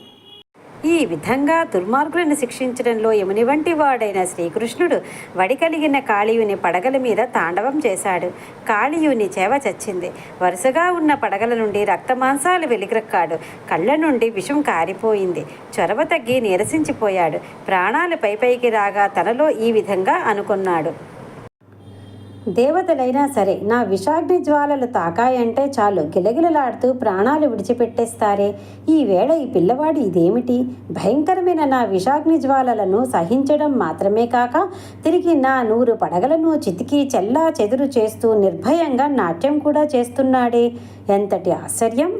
ఈ విధంగా దుర్మార్గులను శిక్షించడంలో యముని వంటి వాడైన శ్రీకృష్ణుడు వడి కలిగిన కాళీయుని పడగల మీద తాండవం చేశాడు. కాళీయుని చేవ చచ్చింది. వరుసగా ఉన్న పడగల నుండి రక్తమాంసాలు వెలిగ్రక్కాడు. కళ్ళ నుండి విషం కారిపోయింది. చొరవ తగ్గి నీరసించిపోయాడు. ప్రాణాలు పైపైకి రాగా తనలో ఈ విధంగా అనుకున్నాడు: దేవతలైనా సరే నా విషాగ్ని జ్వాలలు తాకాయంటే చాలు గిలగిలలాడుతూ ప్రాణాలు విడిచిపెట్టేస్తారే. ఈవేళ ఈ పిల్లవాడు ఇదేమిటి? భయంకరమైన నా విషాగ్ని జ్వాలలను సహించడం మాత్రమే కాక తిరిగి నా 100 పడగలను చితికి చెల్లా చెదురు చేస్తూ నిర్భయంగా నాట్యం కూడా చేస్తున్నాడే. ఎంతటి ఆశ్చర్యం!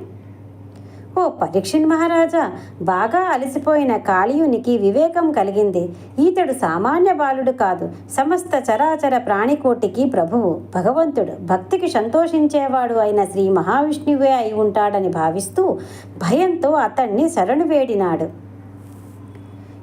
ఓ పరీక్షిన్ మహారాజా, బాగా అలసిపోయిన కాళీయునికి వివేకం కలిగింది. ఈతడు సామాన్య బాలుడు కాదు, సమస్త చరాచర ప్రాణికోటికి ప్రభువు, భగవంతుడు, భక్తికి సంతోషించేవాడు అయిన శ్రీ మహావిష్ణువే అయి ఉంటాడని భావిస్తూ భయంతో అతన్ని శరణు వేడినాడు.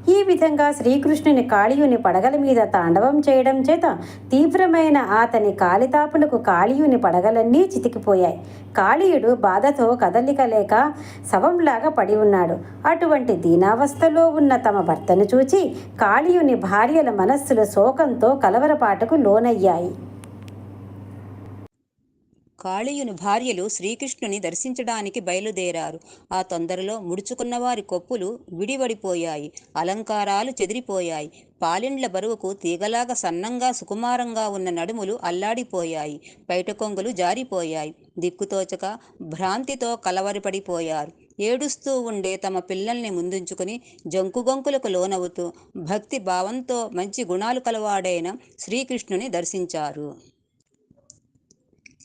ఈ విధంగా శ్రీకృష్ణుని కాళీయుని పడగల మీద తాండవం చేయడం చేత తీవ్రమైన అతని కాలితాపులకు కాళీయుని పడగలన్నీ చితికిపోయాయి. కాళీయుడు బాధతో కదలిక లేక శవంలాగా పడి ఉన్నాడు. అటువంటి దీనావస్థలో ఉన్న తమ భర్తను చూచి కాళీయుని భార్యల మనస్సులు శోకంతో కలవరపాటుకు లోనయ్యాయి. కాళీయుని భార్యలు శ్రీకృష్ణుని దర్శించడానికి బయలుదేరారు. ఆ తొందరలో ముడుచుకున్న వారి కొప్పులు విడివడిపోయాయి. అలంకారాలు చెదిరిపోయాయి. పాలిండ్ల బరువుకు తీగలాగా సన్నంగా సుకుమారంగా ఉన్న నడుములు అల్లాడిపోయాయి. బయట కొంగులు జారిపోయాయి. దిక్కుతోచక భ్రాంతితో కలవరపడిపోయారు. ఏడుస్తూ ఉండే తమ పిల్లల్ని ముందుంచుకుని జంకుగొంకులకు లోనవుతూ భక్తి భావంతో మంచి గుణాలు కలవాడైన శ్రీకృష్ణుని దర్శించారు.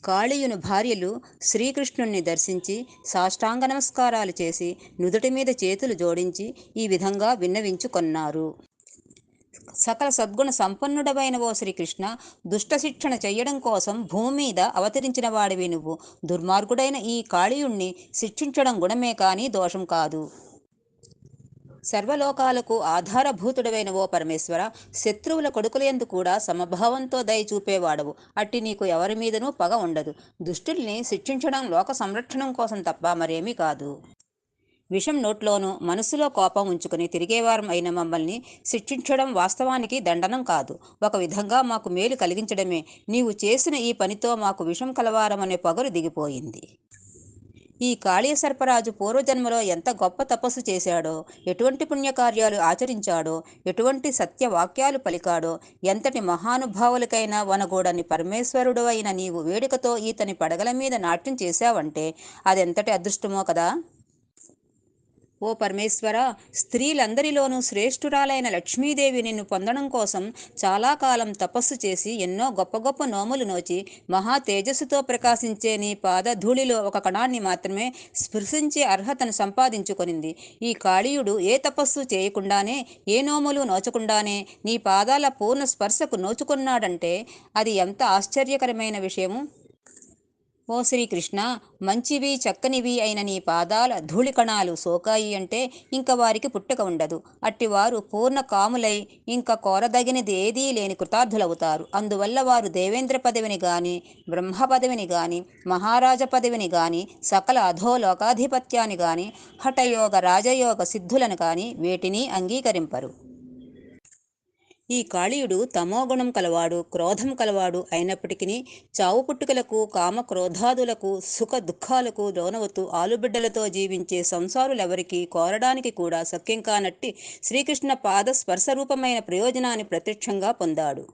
కాళీయుని భార్యలు శ్రీకృష్ణుణ్ణి దర్శించి సాష్టాంగ నమస్కారాలు చేసి నుదుటి మీద చేతులు జోడించి ఈ విధంగా విన్నవించుకొన్నారు. సకల సద్గుణ సంపన్నుడవైన ఓ శ్రీకృష్ణ, దుష్ట శిక్షణ చెయ్యడం కోసం భూమి మీద అవతరించిన వాడివి నువ్వు. దుర్మార్గుడైన ఈ కాళీయుణ్ణి శిక్షించడం గుణమే కానీ దోషం కాదు. సర్వలోకాలకు ఆధారభూతుడవైన ఓ పరమేశ్వర, శత్రువుల కొడుకులందు కూడా సమభావంతో దయ చూపేవాడవు. అట్టి నీకు ఎవరి మీదనూ పగ ఉండదు. దుష్టుల్ని శిక్షించడం లోక సంరక్షణం కోసం తప్ప మరేమీ కాదు. విషం నోట్లోనూ మనసులో కోపం ఉంచుకుని తిరిగేవారం అయిన మమ్మల్ని శిక్షించడం వాస్తవానికి దండనం కాదు, ఒక విధంగా మాకు మేలు కలిగించడమే. నీవు చేసిన ఈ పనితో మాకు విషం కలవారమనే పొగరు దిగిపోయింది. ఈ కాళీయ సర్పరాజు పూర్వజన్మలో ఎంత గొప్ప తపస్సు చేశాడో, ఎటువంటి పుణ్యకార్యాలు ఆచరించాడో, ఎటువంటి సత్యవాక్యాలు పలికాడో, ఎంతటి మహానుభావులకైనా వనగూడని పరమేశ్వరుడు అయిన నీవు వేడుకతో ఈతని పడగల మీద నాట్యం చేశావంటే అదెంతటి అదృష్టమో కదా. ఓ పరమేశ్వర, స్త్రీలందరిలోనూ శ్రేష్ఠురాలైన లక్ష్మీదేవి నిన్ను పొందడం కోసం చాలా కాలం తపస్సు చేసి ఎన్నో గొప్ప గొప్ప నోములు నోచి మహా తేజస్సుతో ప్రకాశించే నీ పాదధూళిలో ఒక కణాన్ని మాత్రమే స్పృశించే అర్హతను సంపాదించుకొనింది. ఈ కాళీయుడు ఏ తపస్సు చేయకుండానే, ఏ నోములు నోచకుండానే నీ పాదాల పూర్ణ స్పర్శకు నోచుకున్నాడంటే అది ఎంత ఆశ్చర్యకరమైన విషయము. ఓ శ్రీకృష్ణ, మంచివి చక్కనివి అయిన నీ పాదాల ధూళికణాలు సోకాయి అంటే ఇంక వారికి పుట్టుక ఉండదు. అట్టివారు పూర్ణ కాములై ఇంక కోరదగినది ఏదీ లేని కృతార్థులవుతారు. అందువల్ల వారు దేవేంద్ర పదవిని గాని, బ్రహ్మ పదవిని గాని, మహారాజ పదవిని గాని, సకల అధోలోకాధిపత్యాన్ని గాని, హఠయోగ రాజయోగ సిద్ధులను గాని వేటిని అంగీకరింపరు. ఈ కాళీయుడు తమోగుణం కలవాడు, క్రోధం కలవాడు అయినప్పటికీ చావు పుట్టుకలకు, కామ క్రోధాదులకు, సుఖ దుఃఖాలకు లోనవుతూ ఆలుబిడ్డలతో జీవించే సంసారులెవరికీ కోరడానికి కూడా సఖ్యం కానట్టి శ్రీకృష్ణ పాద స్పర్శరూపమైన ప్రయోజనాన్ని ప్రత్యక్షంగా పొందాడు.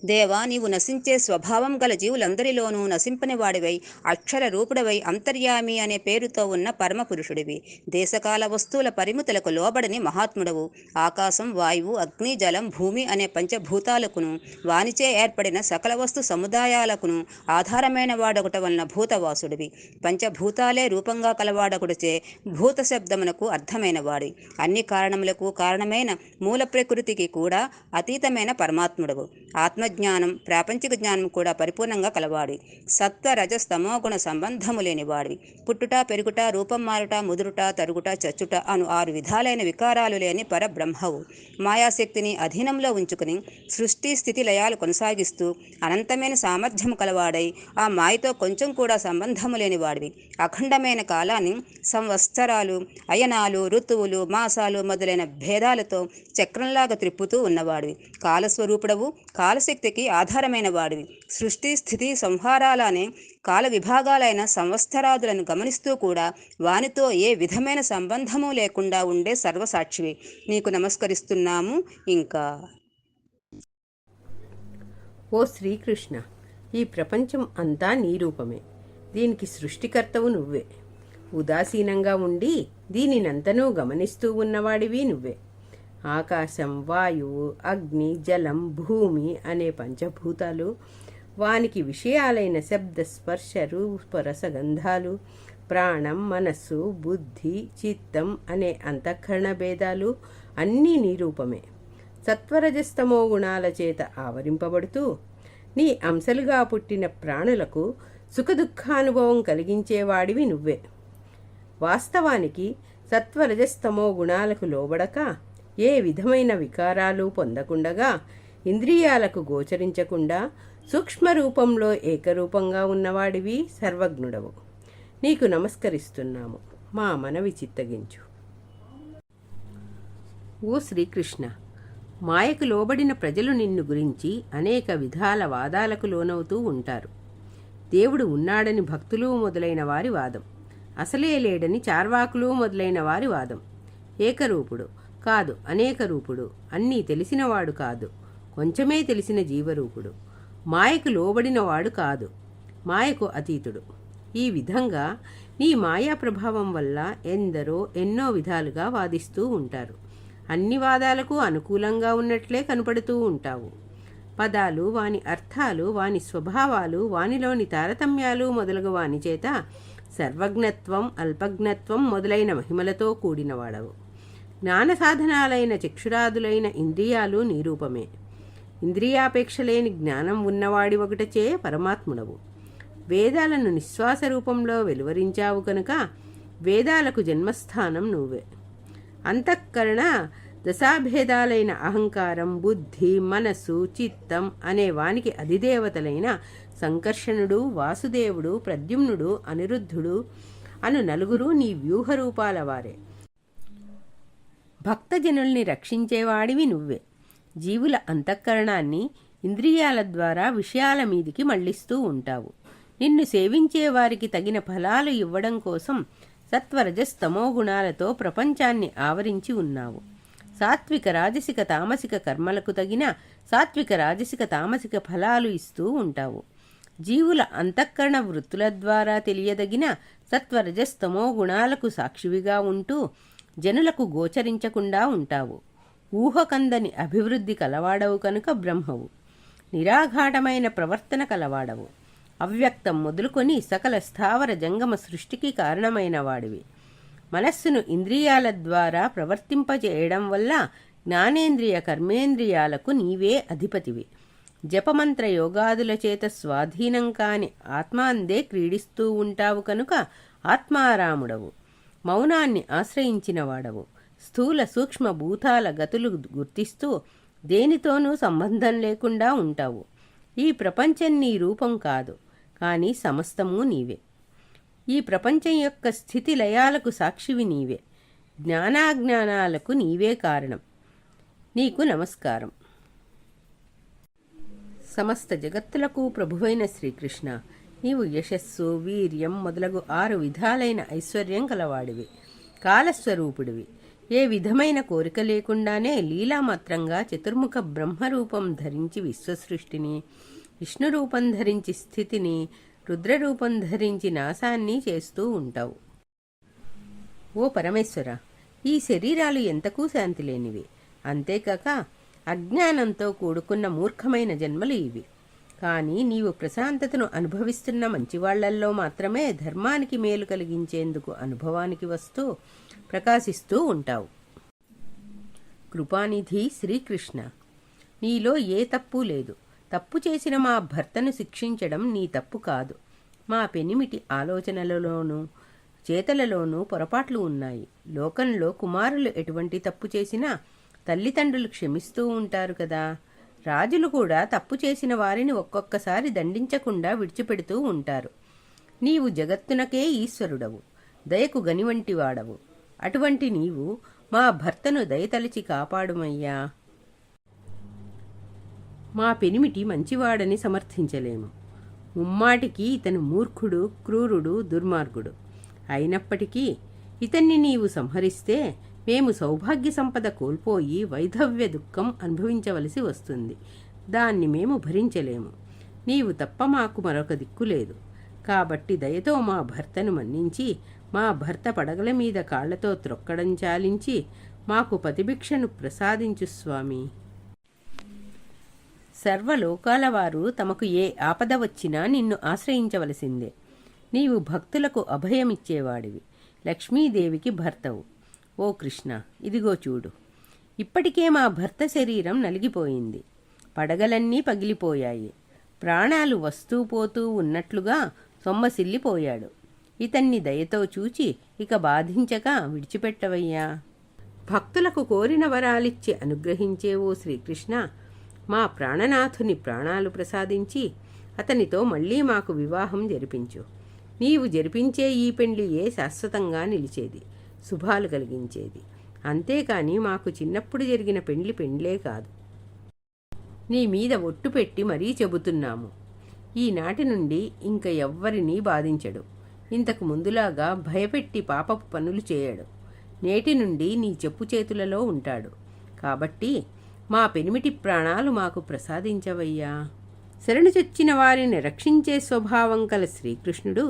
దేవా, నీవు నశించే స్వభావం గల జీవులందరిలోనూ నశింపని వాడివై, అక్షర రూపుడవై, అంతర్యామి అనే పేరుతో ఉన్న పరమపురుషుడివి. దేశకాల వస్తువుల పరిమితులకు లోబడని మహాత్ముడవు. ఆకాశం, వాయువు, అగ్ని, జలం, భూమి అనే పంచభూతాలకును వానిచే ఏర్పడిన సకల వస్తు సముదాయాలకును ఆధారమైన వాడొకట వలన భూతవాసుడివి. పంచభూతాలే రూపంగా కలవాడొకటిచే భూత శబ్దమునకు అర్థమైన వాడి. అన్ని కారణములకు కారణమైన మూల ప్రకృతికి కూడా అతీతమైన పరమాత్ముడవు. ఆత్మజ్ఞానం, ప్రాపంచిక జ్ఞానం కూడా పరిపూర్ణంగా కలవాడి. సత్వ రజస్తమో గుణ సంబంధము లేనివాడివి. పుట్టుట, పెరుగుట, రూపం మారుట, ముదురుట, తరుగుట, చచ్చుట అను 6 విధాలైన వికారాలు లేని పరబ్రహ్మవు. మాయాశక్తిని అధీనంలో ఉంచుకుని సృష్టి స్థితి లయాలు కొనసాగిస్తూ అనంతమైన సామర్థ్యము కలవాడై ఆ మాయతో కొంచెం కూడా సంబంధము లేనివాడివి. అఖండమైన కాలాన్ని సంవత్సరాలు, అయనాలు, ఋతువులు, మాసాలు మొదలైన భేదాలతో చక్రంలాగా త్రిప్పుతూ ఉన్నవాడివి. కాలస్వరూపుడవు, కాలశక్తికి ఆధారమైన వాడివి. సృష్టి స్థితి సంహారాలనే కాల విభాగాలైన సంవత్సరాదులను గమనిస్తూ కూడా వానితో ఏ విధమైన సంబంధము లేకుండా ఉండే సర్వసాక్షివి. నీకు నమస్కరిస్తున్నాము. ఇంకా ఓ శ్రీకృష్ణ, ఈ ప్రపంచం అంతా నీ రూపమే. దీనికి సృష్టికర్తవు నువ్వే. ఉదాసీనంగా ఉండి దీనినంతనూ గమనిస్తూ ఉన్నవాడివి నువ్వే. ఆకాశం, వాయువు, అగ్ని, జలం, భూమి అనే పంచభూతాలు, వానికి విషయాలైన శబ్ద, స్పర్శ, రూప, రసగంధాలు, ప్రాణం, మనస్సు, బుద్ధి, చిత్తం అనే అంతఃకరణ భేదాలు అన్నీ నీ రూపమే. సత్వరజస్తమో గుణాల చేత ఆవరింపబడుతూ నీ అంశలుగా పుట్టిన ప్రాణులకు సుఖదుఖానుభవం కలిగించేవాడివి నువ్వే. వాస్తవానికి సత్వరజస్తమో గుణాలకు లోబడక ఏ విధమైన వికారాలు పొందకుండగా, ఇంద్రియాలకు గోచరించకుండా సూక్ష్మ రూపంలో ఏకరూపంగా ఉన్నవాడివి, సర్వజ్ఞుడవు. నీకు నమస్కరిస్తున్నాము. మా మనవి చిత్తగించు. ఓ శ్రీకృష్ణ, మాయకు లోబడిన ప్రజలు నిన్ను గురించి అనేక విధాల వాదాలకు లోనవుతూ ఉంటారు. దేవుడు ఉన్నాడని భక్తులు మొదలైన వారి వాదం, అసలే లేడని చార్వాకులు మొదలైన వారి వాదం. ఏకరూపుడు కాదు, అనేక రూపుడు, అన్నీ తెలిసినవాడు కాదు, కొంచెమే తెలిసిన జీవరూపుడు, మాయకు లోబడినవాడు కాదు, మాయకు అతీతుడు. ఈ విధంగా నీ మాయా ప్రభావం వల్ల ఎందరో ఎన్నో విధాలుగా వాదిస్తూ ఉంటారు. అన్ని వాదాలకు అనుకూలంగా ఉన్నట్లే కనపడుతూ ఉంటావు. పదాలు, వాని అర్థాలు, వాని స్వభావాలు, వానిలోని తారతమ్యాలు మొదలగు వాని చేత సర్వజ్ఞత్వం, అల్పజ్ఞత్వం మొదలైన మహిమలతో కూడినవాడవు. జ్ఞాన సాధనాలైన చక్షురాదులైన ఇంద్రియాలు నీ రూపమే. ఇంద్రియాపేక్ష లేని జ్ఞానం ఉన్నవాడి ఒకటచే పరమాత్ముడవు. వేదాలను నిశ్వాస రూపంలో వెలువరించావు కనుక వేదాలకు జన్మస్థానం నువ్వే. అంతఃకరణ దశాభేదాలైన అహంకారం, బుద్ధి, మనస్సు, చిత్తం అనే వానికి అధిదేవతలైన సంకర్షణుడు, వాసుదేవుడు, ప్రద్యుమ్నుడు, అనిరుద్ధుడు అను నలుగురు నీ వ్యూహరూపాల వారే. భక్తజనుల్ని రక్షించేవాడివి నువ్వే. జీవుల అంతఃకరణాన్ని ఇంద్రియాల ద్వారా విషయాల మీదికి మళ్లిస్తూ ఉంటావు. నిన్ను సేవించే వారికి తగిన ఫలాలు ఇవ్వడం కోసం సత్వరజస్తమో గుణాలతో ప్రపంచాన్ని ఆవరించి ఉన్నావు. సాత్విక, రాజసిక, తామసిక కర్మలకు తగిన సాత్విక, రాజసిక, తామసిక ఫలాలు ఇస్తూ ఉంటావు. జీవుల అంతఃకరణ వృత్తుల ద్వారా తెలియదగిన సత్వరజస్తమో గుణాలకు సాక్షివిగా ఉంటూ జనులకు గోచరించకుండా ఉంటావు. ఊహకందని అభివృద్ధి కలవాడవు కనుక బ్రహ్మవు. నిరాఘాటమైన ప్రవర్తన కలవాడవు. అవ్యక్తం మొదలుకొని సకల స్థావర జంగమ సృష్టికి కారణమైన వాడివి. మనస్సును ఇంద్రియాల ద్వారా ప్రవర్తింపజేయడం వల్ల జ్ఞానేంద్రియ కర్మేంద్రియాలకు నీవే అధిపతివి. జపమంత్ర యోగాదుల చేత స్వాధీనం కాని ఆత్మ అందే క్రీడిస్తూ ఉంటావు కనుక ఆత్మారాముడవు. మౌనాన్ని ఆశ్రయించిన వాడవు. స్థూల సూక్ష్మ భూతాల గతులు గుర్తిస్తూ దేనితోనూ సంబంధం లేకుండా ఉంటావు. ఈ ప్రపంచం నీ రూపం కాదు, కానీ సమస్తము నీవే. ఈ ప్రపంచం యొక్క స్థితి లయాలకు సాక్షివి నీవే. జ్ఞానాజ్ఞానాలకు నీవే కారణం. నీకు నమస్కారం. సమస్త జగత్తులకు ప్రభువైన శ్రీకృష్ణ, నీవు యశస్సు, వీర్యం మొదలగు 6 విధాలైన ఐశ్వర్యం కలవాడివి. కాలస్వరూపుడివి. ఏ విధమైన కోరిక లేకుండానే లీలామాత్రంగా చతుర్ముఖ బ్రహ్మరూపం ధరించి విశ్వసృష్టిని, విష్ణురూపం ధరించి స్థితిని, రుద్రరూపం ధరించి నాశాన్ని చేస్తూ ఉంటావు. ఓ పరమేశ్వర, ఈ శరీరాలు ఎంతకూ శాంతి లేనివి. అంతేకాక అజ్ఞానంతో కూడుకున్న మూర్ఖమైన జన్మలు ఇవి. కానీ నీవు ప్రశాంతతను అనుభవిస్తున్న మంచివాళ్లల్లో మాత్రమే ధర్మానికి మేలు కలిగించేందుకు అనుభవానికి వస్తూ ప్రకాశిస్తూ ఉంటావు. కృపానిధి శ్రీకృష్ణ, నీలో ఏ తప్పు లేదు. తప్పు చేసిన మా భర్తను శిక్షించడం నీ తప్పు కాదు. మా పెనిమిటి ఆలోచనలలోనూ చేతలలోనూ పొరపాట్లు ఉన్నాయి. లోకంలో కుమారులు ఎటువంటి తప్పు చేసినా తల్లిదండ్రులు క్షమిస్తూ ఉంటారు కదా. రాజులు కూడా తప్పు చేసిన వారిని ఒక్కొక్కసారి దండించకుండా విడిచిపెడుతూ ఉంటారు. నీవు జగత్తునకే ఈశ్వరుడవు, దయకు గనివంటి వాడవు. అటువంటి నీవు మా భర్తను దయతలిచి కాపాడుమయ్యా. మా పెనిమిటి మంచివాడని సమర్థించలేము. ముమ్మాటికి ఇతను మూర్ఖుడు, క్రూరుడు, దుర్మార్గుడు. అయినప్పటికీ ఇతన్ని నీవు సంహరిస్తే మేము సౌభాగ్య సంపద కోల్పోయి వైధవ్య దుఃఖం అనుభవించవలసి వస్తుంది. దాన్ని మేము భరించలేము. నీవు తప్ప మాకు మరొక దిక్కు లేదు. కాబట్టి దయతో మా భర్తను మన్నించి మా భర్త పడగల మీద కాళ్లతో త్రొక్కడం చాలించి మాకు పతిభిక్షను ప్రసాదించు స్వామి. సర్వలోకాల వారు తమకు ఏ ఆపద వచ్చినా నిన్ను ఆశ్రయించవలసిందే. నీవు భక్తులకు అభయమిచ్చేవాడివి. లక్ష్మీదేవికి భర్తవు. ఓ కృష్ణ, ఇదిగో చూడు. ఇప్పటికే మా భర్త శరీరం నలిగిపోయింది. పడగలన్నీ పగిలిపోయాయి. ప్రాణాలు వస్తూ పోతూ ఉన్నట్లుగా సొమ్మసిల్లిపోయాడు. ఇతన్ని దయతో చూచి ఇక బాధించక విడిచిపెట్టవయ్యా. భక్తులకు కోరిన వరాలిచ్చి అనుగ్రహించే ఓ శ్రీకృష్ణ, మా ప్రాణనాథుని ప్రాణాలు ప్రసాదించి అతనితో మళ్ళీ మాకు వివాహం జరిపించు. నీవు జరిపించే ఈ పెండ్లియే శాశ్వతంగా నిలిచేది, శుభాలు కలిగించేది. అంతేకాని మాకు చిన్నప్పుడు జరిగిన పెండ్లే కాదు. నీ మీద ఒట్టు పెట్టి మరీ చెబుతున్నాము. ఈనాటి నుండి ఇంక ఎవ్వరినీ బాధించడు. ఇంతకు ముందులాగా భయపెట్టి పాపపు పనులు చేయడు. నేటి నుండి నీ చెప్పు చేతులలో ఉంటాడు. కాబట్టి మా పెనిమిటి ప్రాణాలు మాకు ప్రసాదించవయ్యా. శరణు చొచ్చిన వారిని రక్షించే స్వభావం కల శ్రీకృష్ణుడు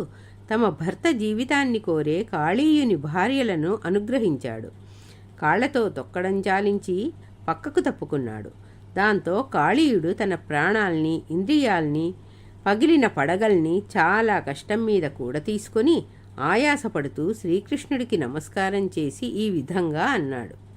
తమ భర్త జీవితాన్ని కోరే కాళీయుని భార్యలను అనుగ్రహించాడు. కాళ్లతో తొక్కడం చాలించి పక్కకు తప్పుకున్నాడు. దాంతో కాళీయుడు తన ప్రాణాల్ని, ఇంద్రియాల్ని, పగిలిన పడగల్ని చాలా కష్టం మీద కూడా తీసుకొని ఆయాసపడుతూ శ్రీకృష్ణుడికి నమస్కారం చేసి ఈ విధంగా అన్నాడు.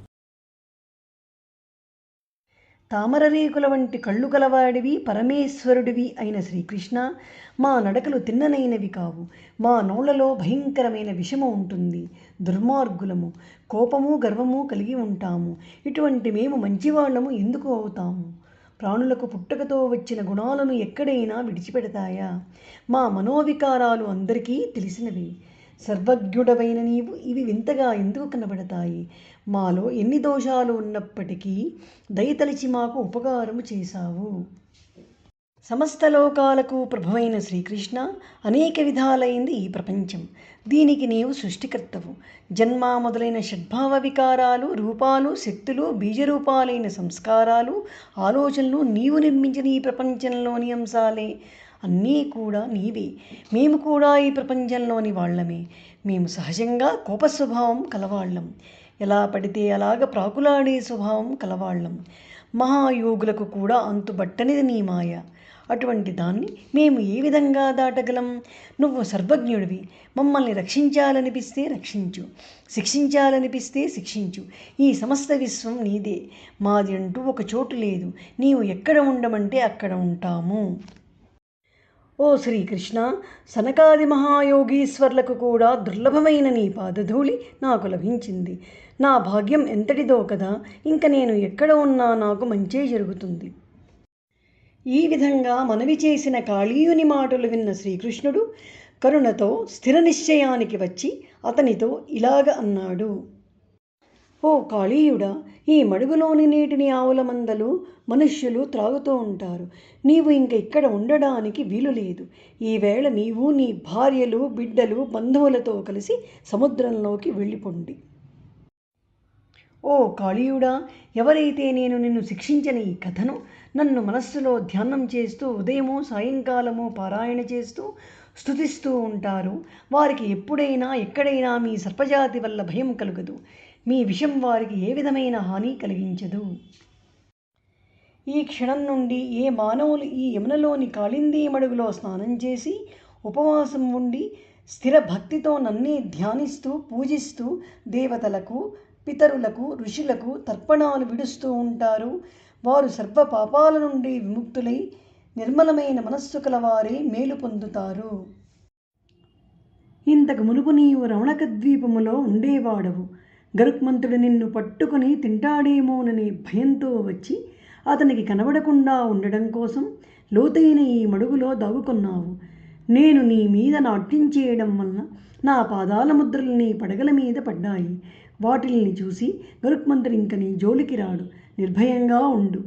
తామరరేకుల వంటి కళ్ళు గలవాడివి, పరమేశ్వరుడివి అయిన శ్రీకృష్ణ, మా నడకలు తిన్ననైనవి కావు. మా నోళ్లలో భయంకరమైన విషము ఉంటుంది. దుర్మార్గులము, కోపము గర్వము కలిగి ఉంటాము. ఇటువంటి మేము మంచివాళ్లము ఎందుకు అవుతాము? ప్రాణులకు పుట్టుకతో వచ్చిన గుణాలను ఎక్కడైనా విడిచిపెడతాయా? మా మనోవికారాలు అందరికీ తెలిసినవి. సర్వజ్ఞుడవైన నీవు ఇవి వింతగా ఎందుకు కనబడతాయి? మాలో ఎన్ని దోషాలు ఉన్నప్పటికీ దయతలిచి మాకు ఉపకారము చేశావు. సమస్త లోకాలకు ప్రభువైన శ్రీకృష్ణ, అనేక విధాలైంది ఈ ప్రపంచం. దీనికి నీవు సృష్టికర్తవు. జన్మ మొదలైన షడ్భావ వికారాలు, రూపాలు, శక్తులు, బీజరూపాలైన సంస్కారాలు, ఆలోచనలు నీవు నిర్మించిన ఈ ప్రపంచంలోని అంశాలే. అన్నీ కూడా నీవే. మేము కూడా ఈ ప్రపంచంలోని వాళ్ళమే. మేము సహజంగా కోపస్వభావం కలవాళ్ళం. ఎలా పడితే అలాగ ప్రాకులాడే స్వభావం కలవాళ్ళం. మహాయోగులకు కూడా అంతుబట్టనిది నీ మాయ. అటువంటి దాన్ని మేము ఏ విధంగా దాటగలం? నువ్వు సర్వజ్ఞుడివి. మమ్మల్ని రక్షించాలనిపిస్తే రక్షించు, శిక్షించాలనిపిస్తే శిక్షించు. ఈ సమస్త విశ్వం నీదే. మాది అంటూ ఒక చోటు లేదు. నీవు ఎక్కడ ఉండమంటే అక్కడ ఉంటాము. ఓ శ్రీకృష్ణ, సనకాది మహాయోగీశ్వర్లకు కూడా దుర్లభమైన నీ పాదధూళి నాకు లభించింది. నా భాగ్యం ఎంతటిదో కదా. ఇంక నేను ఎక్కడ ఉన్నా నాకు మంచే జరుగుతుంది. ఈ విధంగా మనవి చేసిన కాళీయుని మాటలు విన్న శ్రీకృష్ణుడు కరుణతో స్థిర నిశ్చయానికి వచ్చి అతనితో ఇలాగ అన్నాడు. ఓ కాళీయుడా, ఈ మడుగులోని నీటిని ఆవుల మందలు, మనుష్యులు త్రాగుతూ ఉంటారు. నీవు ఇంక ఇక్కడ ఉండడానికి వీలు లేదు. ఈవేళ నీవు, నీ భార్యలు, బిడ్డలు, బంధువులతో కలిసి సముద్రంలోకి వెళ్ళిపోండి. ఓ కాళీయుడా, ఎవరైతే నేను నిన్ను శిక్షించిన ఈ కథను నన్ను మనస్సులో ధ్యానం చేస్తూ ఉదయము సాయంకాలము పారాయణ చేస్తూ స్తుతిస్తూ ఉంటారో వారికి ఎప్పుడైనా ఎక్కడైనా మీ సర్పజాతి వల్ల భయం కలుగదు. మీ విషం వారికి ఏ విధమైన హాని కలిగించదు. ఈ క్షణం నుండి ఏ మానవులు ఈ యమునలోని కాళిందీ మడుగులో స్నానం చేసి ఉపవాసం ఉండి స్థిర భక్తితో నన్నే ధ్యానిస్తూ పూజిస్తూ దేవతలకు, పితరులకు, ఋషులకు తర్పణాలు విడుస్తూ ఉంటారు, వారు సర్వ పాపాల నుండి విముక్తులై నిర్మలమైన మనస్సు కలవారే మేలు పొందుతారు. ఇంతకు మునుపు నీవు రమణక ద్వీపములో ఉండేవాడవు. గరుత్మంతుడు నిన్ను పట్టుకుని తింటాడేమోననే భయంతో వచ్చి అతనికి కనబడకుండా ఉండడం కోసం లోతైన ఈ మడుగులో దాగుకున్నావు. నేను నీ మీద నాట్యం చేయడం వలన నా పాదాల ముద్రలు నీ పడగల మీద పడ్డాయి. వాటిల్ని చూసి గరుత్మంతుడు ఇంక నీ జోలికి రాడు. నిర్భయంగా ఉండు.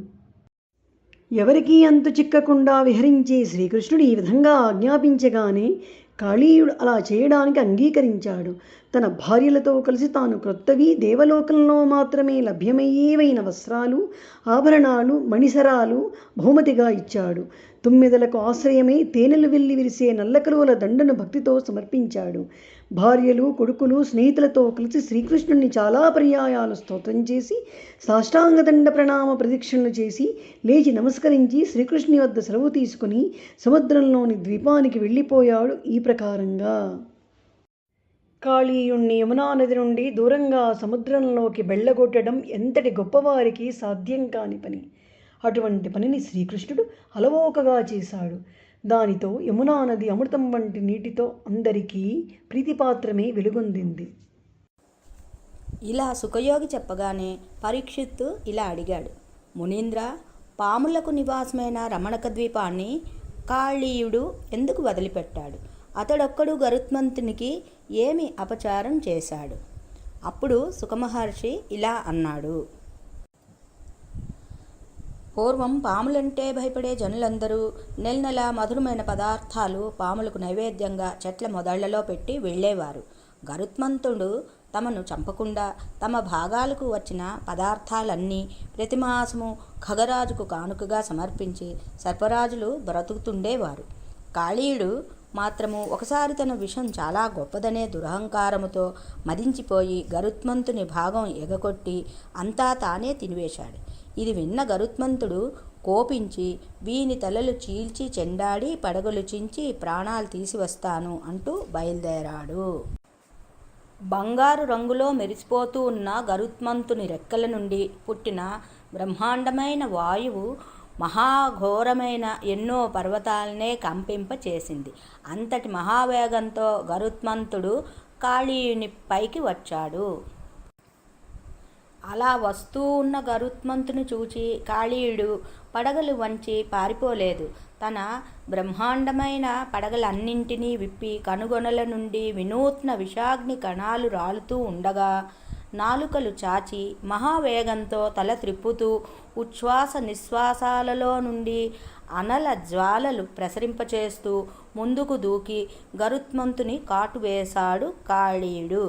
ఎవరికీ అంతు చిక్కకుండా విహరించే శ్రీకృష్ణుడు ఈ విధంగా ఆజ్ఞాపించగానే కాళీయుడు అలా చేయడానికి అంగీకరించాడు. తన భార్యలతో కలిసి తాను క్రొత్తవి దేవలోకంలో మాత్రమే లభ్యమయ్యేవైన వస్త్రాలు, ఆభరణాలు, మణిసరాలు బహుమతిగా ఇచ్చాడు. తుమ్మెదలకు ఆశ్రయమై తేనెలు వెళ్ళి విరిసే నల్లకలువల దండను భక్తితో సమర్పించాడు. భార్యలు, కొడుకులు, స్నేహితులతో కలిసి శ్రీకృష్ణుడిని చాలా పర్యాయాలు స్తోత్రం చేసి సాష్టాంగదండ ప్రణామ ప్రదక్షిణలు చేసి లేచి నమస్కరించి శ్రీకృష్ణుని వద్ద సెలవు తీసుకుని సముద్రంలోని ద్వీపానికి వెళ్ళిపోయాడు. ఈ ప్రకారంగా కాళీయుణ్ణి యమునా నది నుండి దూరంగా సముద్రంలోకి వెళ్ళగొట్టడం ఎంతటి గొప్పవారికి సాధ్యం కాని పని. అటువంటి పనిని శ్రీకృష్ణుడు అలవోకగా చేశాడు. దానితో యమునా నది అమృతం వంటి నీటితో అందరికీ ప్రీతిపాత్రమే వెలుగొందింది. ఇలా సుఖయోగి చెప్పగానే పరీక్షిత్తు ఇలా అడిగాడు. మునీంద్ర, పాములకు నివాసమైన రమణక ద్వీపాన్ని కాళీయుడు ఎందుకు వదిలిపెట్టాడు? అతడొక్కడు గరుత్మంతునికి ఏమి అపచారం చేశాడు? అప్పుడు సుఖమహర్షి ఇలా అన్నాడు. పూర్వం పాములంటే భయపడే జనులందరూ నెల నెల మధురమైన పదార్థాలు పాములకు నైవేద్యంగా చెట్ల మొదళ్లలో పెట్టి వెళ్ళేవారు. గరుత్మంతుడు తమను చంపకుండా తమ భాగాలకు వచ్చిన పదార్థాలన్నీ ప్రతి మాసము ఖగరాజుకు కానుకగా సమర్పించి సర్పరాజులు బ్రతుకుతుండేవారు. కాళీయుడు మాత్రము ఒకసారి తన విషం చాలా గొప్పదనే దురహంకారముతో మదించిపోయి గరుత్మంతుని భాగం ఎగకొట్టి అంతా తానే తినివేశాడు. ఇది విన్న గరుత్మంతుడు కోపించి వీని తలలు చీల్చి చెండాడి పడగలు చించి ప్రాణాలు తీసివస్తాను అంటూ బయలుదేరాడు. బంగారు రంగులో మెరిసిపోతూ ఉన్న గరుత్మంతుని రెక్కల నుండి పుట్టిన బ్రహ్మాండమైన వాయువు మహాఘోరమైన ఎన్నో పర్వతాలనే కంపింపచేసింది. అంతటి మహావేగంతో గరుత్మంతుడు కాళీయుని పైకి వచ్చాడు. అలా వస్తూ ఉన్న గరుత్మంతుని చూచి కాళీయుడు పడగలు వంచి పారిపోలేదు. తన బ్రహ్మాండమైన పడగలన్నింటినీ విప్పి కనుగొనల నుండి వినూత్న విషాగ్ని కణాలు రాలుతూ ఉండగా నాలుకలు చాచి మహావేగంతో తల త్రిప్పుతూ ఉచ్ఛ్వాస నిశ్వాసాలలో నుండి అనల జ్వాలలు ప్రసరింపచేస్తూ ముందుకు దూకి గరుత్మంతుని కాటువేశాడు కాళీయుడు.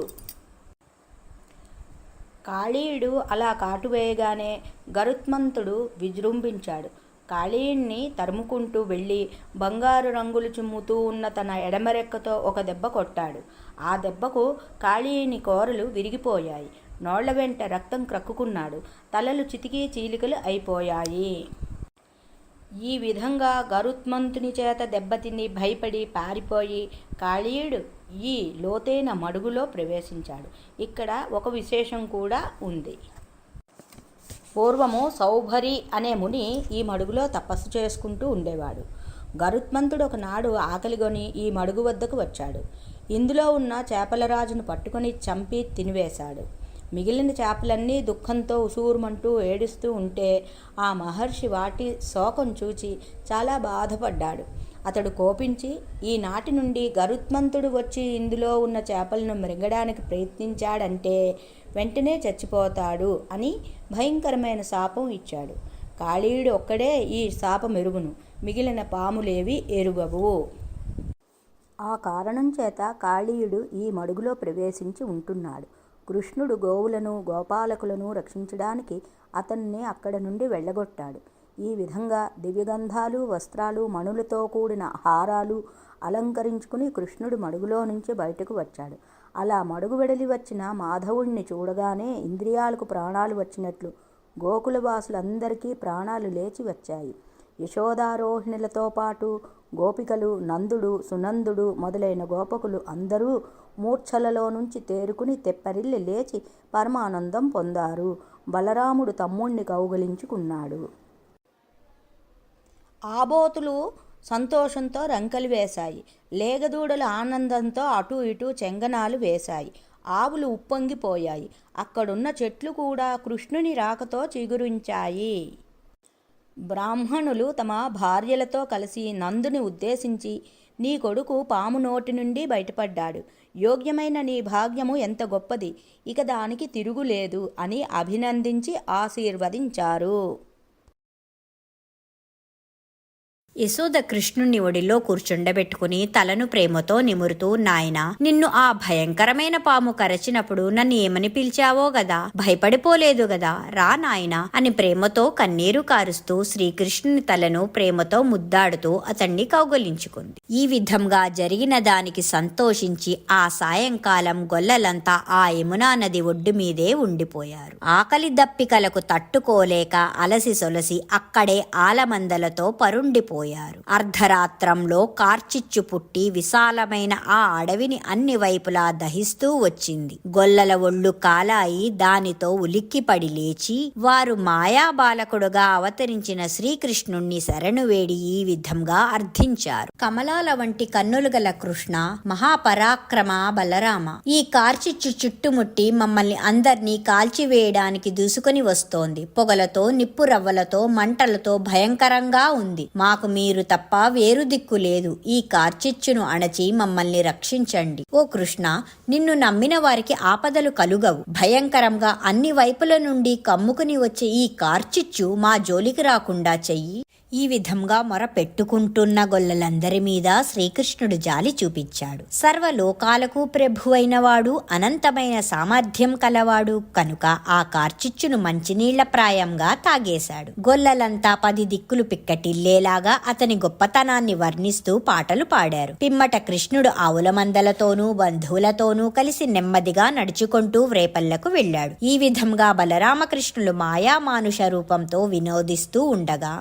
కాళీయుడు అలా కాటువేయగానే గరుత్మంతుడు విజృంభించాడు. కాళీయుణ్ణి తరుముకుంటూ వెళ్ళి బంగారు రంగులు చిమ్ముతూ ఉన్న తన ఎడమరెక్కతో ఒక దెబ్బ కొట్టాడు. ఆ దెబ్బకు కాళీయుని కోరలు విరిగిపోయాయి. నోళ్ల వెంట రక్తం క్రక్కుకున్నాడు. తలలు చితికి చీలికలు అయిపోయాయి. ఈ విధంగా గరుత్మంతుని చేత దెబ్బతిని భయపడి పారిపోయి కాళీయుడు ఈ లోతైన మడుగులో ప్రవేశించాడు. ఇక్కడ ఒక విశేషం కూడా ఉంది. పూర్వము సౌభరి అనే ముని ఈ మడుగులో తపస్సు చేసుకుంటూ ఉండేవాడు. గరుత్మంతుడు ఒకనాడు ఆకలిగొని ఈ మడుగు వద్దకు వచ్చాడు. ఇందులో ఉన్న చేపల రాజును పట్టుకొని చంపి తినివేశాడు. మిగిలిన చేపలన్నీ దుఃఖంతో ఉసూరుమంటూ ఏడుస్తూ ఉంటే ఆ మహర్షి వాటి శోకం చూచి చాలా బాధపడ్డాడు. అతడు కోపించి ఈనాటి నుండి గరుత్మంతుడు వచ్చి ఇందులో ఉన్న చేపలను మృంగడానికి ప్రయత్నించాడంటే వెంటనే చచ్చిపోతాడు అని భయంకరమైన శాపం ఇచ్చాడు. కాళీయుడు ఒక్కడే ఈ శాపం ఎరుగును, మిగిలిన పాములేవి ఎరుగవు. ఆ కారణం చేత కాళీయుడు ఈ మడుగులో ప్రవేశించి ఉంటున్నాడు. కృష్ణుడు గోవులను గోపాలకులను రక్షించడానికి అతన్ని అక్కడ నుండి వెళ్ళగొట్టాడు. ఈ విధంగా దివ్యగంధాలు వస్త్రాలు మణులతో కూడిన హారాలు అలంకరించుకుని కృష్ణుడు మడుగులో నుంచి బయటకు వచ్చాడు. అలా మడుగు వెడలి వచ్చిన మాధవుణ్ణి చూడగానే ఇంద్రియాలకు ప్రాణాలు వచ్చినట్లు గోకులవాసులందరికీ ప్రాణాలు లేచి వచ్చాయి. యశోదారోహిణులతో పాటు గోపికలు, నందుడు, సునందుడు మొదలైన గోపకులు అందరూ మూర్ఛలలో నుంచి తేరుకుని తెప్పరిల్లి లేచి పరమానందం పొందారు. బలరాముడు తమ్ముణ్ణి కౌగలించుకున్నాడు. ఆబోతులు సంతోషంతో రంకెలు వేశాయి. లేగదూడలు ఆనందంతో అటూ ఇటూ చెంగనాలు వేశాయి. ఆవులు ఉప్పొంగిపోయాయి. అక్కడున్న చెట్లు కూడా కృష్ణుని రాకతో చిగురించాయి. బ్రాహ్మణులు తమ భార్యలతో కలిసి నందుని ఉద్దేశించి, నీ కొడుకు పాము నోటి నుండి బయటపడ్డాడు. యోగ్యమైన నీ భాగ్యము ఎంత గొప్పది, ఇక దానికి తిరుగులేదు అని అభినందించి ఆశీర్వదించారు. యశోద కృష్ణుణ్ణి ఒడిలో కూర్చుండబెట్టుకుని తలను ప్రేమతో నిమురుతూ, నాయనా, నిన్ను ఆ భయంకరమైన పాము కరచినప్పుడు నన్ను ఏమని పిలిచావో గదా, భయపడిపోలేదు గదా, రా నాయనా అని ప్రేమతో కన్నీరు కారుస్తూ శ్రీకృష్ణుని తలను ప్రేమతో ముద్దాడుతూ అతన్ని కౌగలించుకుంది. ఈ విధంగా జరిగిన దానికి సంతోషించి ఆ సాయంకాలం గొల్లలంతా ఆ యమునా నది ఒడ్డు మీదే ఉండిపోయారు. ఆకలి దప్పికలకు తట్టుకోలేక అలసి సొలసి అక్కడే ఆలమందలతో పరుండిపోయారు. అర్ధరాత్రంలో కార్చిచ్చు పుట్టి విశాలమైన ఆ అడవిని అన్ని వైపులా దహిస్తూ వచ్చింది. గొల్లల ఒళ్ళు కాలాయి దానితో ఉలిక్కిపడి లేచి వారు మాయాబాలకుడుగా అవతరించిన శ్రీకృష్ణుణ్ణి శరణు వేడి ఈ విధంగా అర్థించారు. కమలాల వంటి కన్నులు గల కృష్ణ, మహాపరాక్రమ బలరామ, ఈ కార్చిచ్చు చుట్టుముట్టి మమ్మల్ని అందర్నీ కాల్చివేయడానికి దూసుకొని వస్తోంది. పొగలతో, నిప్పు రవ్వలతో, మంటలతో భయంకరంగా ఉంది. మాకు మీరు తప్ప వేరు దిక్కు లేదు. ఈ కార్చిచ్చును అణచి మమ్మల్ని రక్షించండి. ఓ కృష్ణ, నిన్ను నమ్మిన వారికి ఆపదలు కలుగవు. భయంకరంగా అన్ని వైపుల నుండి కమ్ముకుని వచ్చే ఈ కార్చిచ్చు మా జోలికి రాకుండా చెయ్యి. ఈ విధంగా మొర పెట్టుకుంటున్న గొల్లలందరి మీద శ్రీకృష్ణుడు జాలి చూపించాడు. సర్వలోకాలకు ప్రభువైన వాడు, అనంతమైన సామర్థ్యం కలవాడు కనుక ఆ కార్చిచ్చును మంచినీళ్ల ప్రాయంగా తాగేశాడు. గొల్లలంతా 10 దిక్కులు పిక్కటిల్లేలాగా అతని గొప్పతనాన్ని వర్ణిస్తూ పాటలు పాడారు. పిమ్మట కృష్ణుడు ఆవుల మందలతోనూ బంధువులతోనూ కలిసి నెమ్మదిగా నడుచుకుంటూ వ్రేపల్లకు వెళ్ళాడు. ఈ విధంగా బలరామకృష్ణులు మాయామానుష రూపంతో వినోదిస్తూ ఉండగా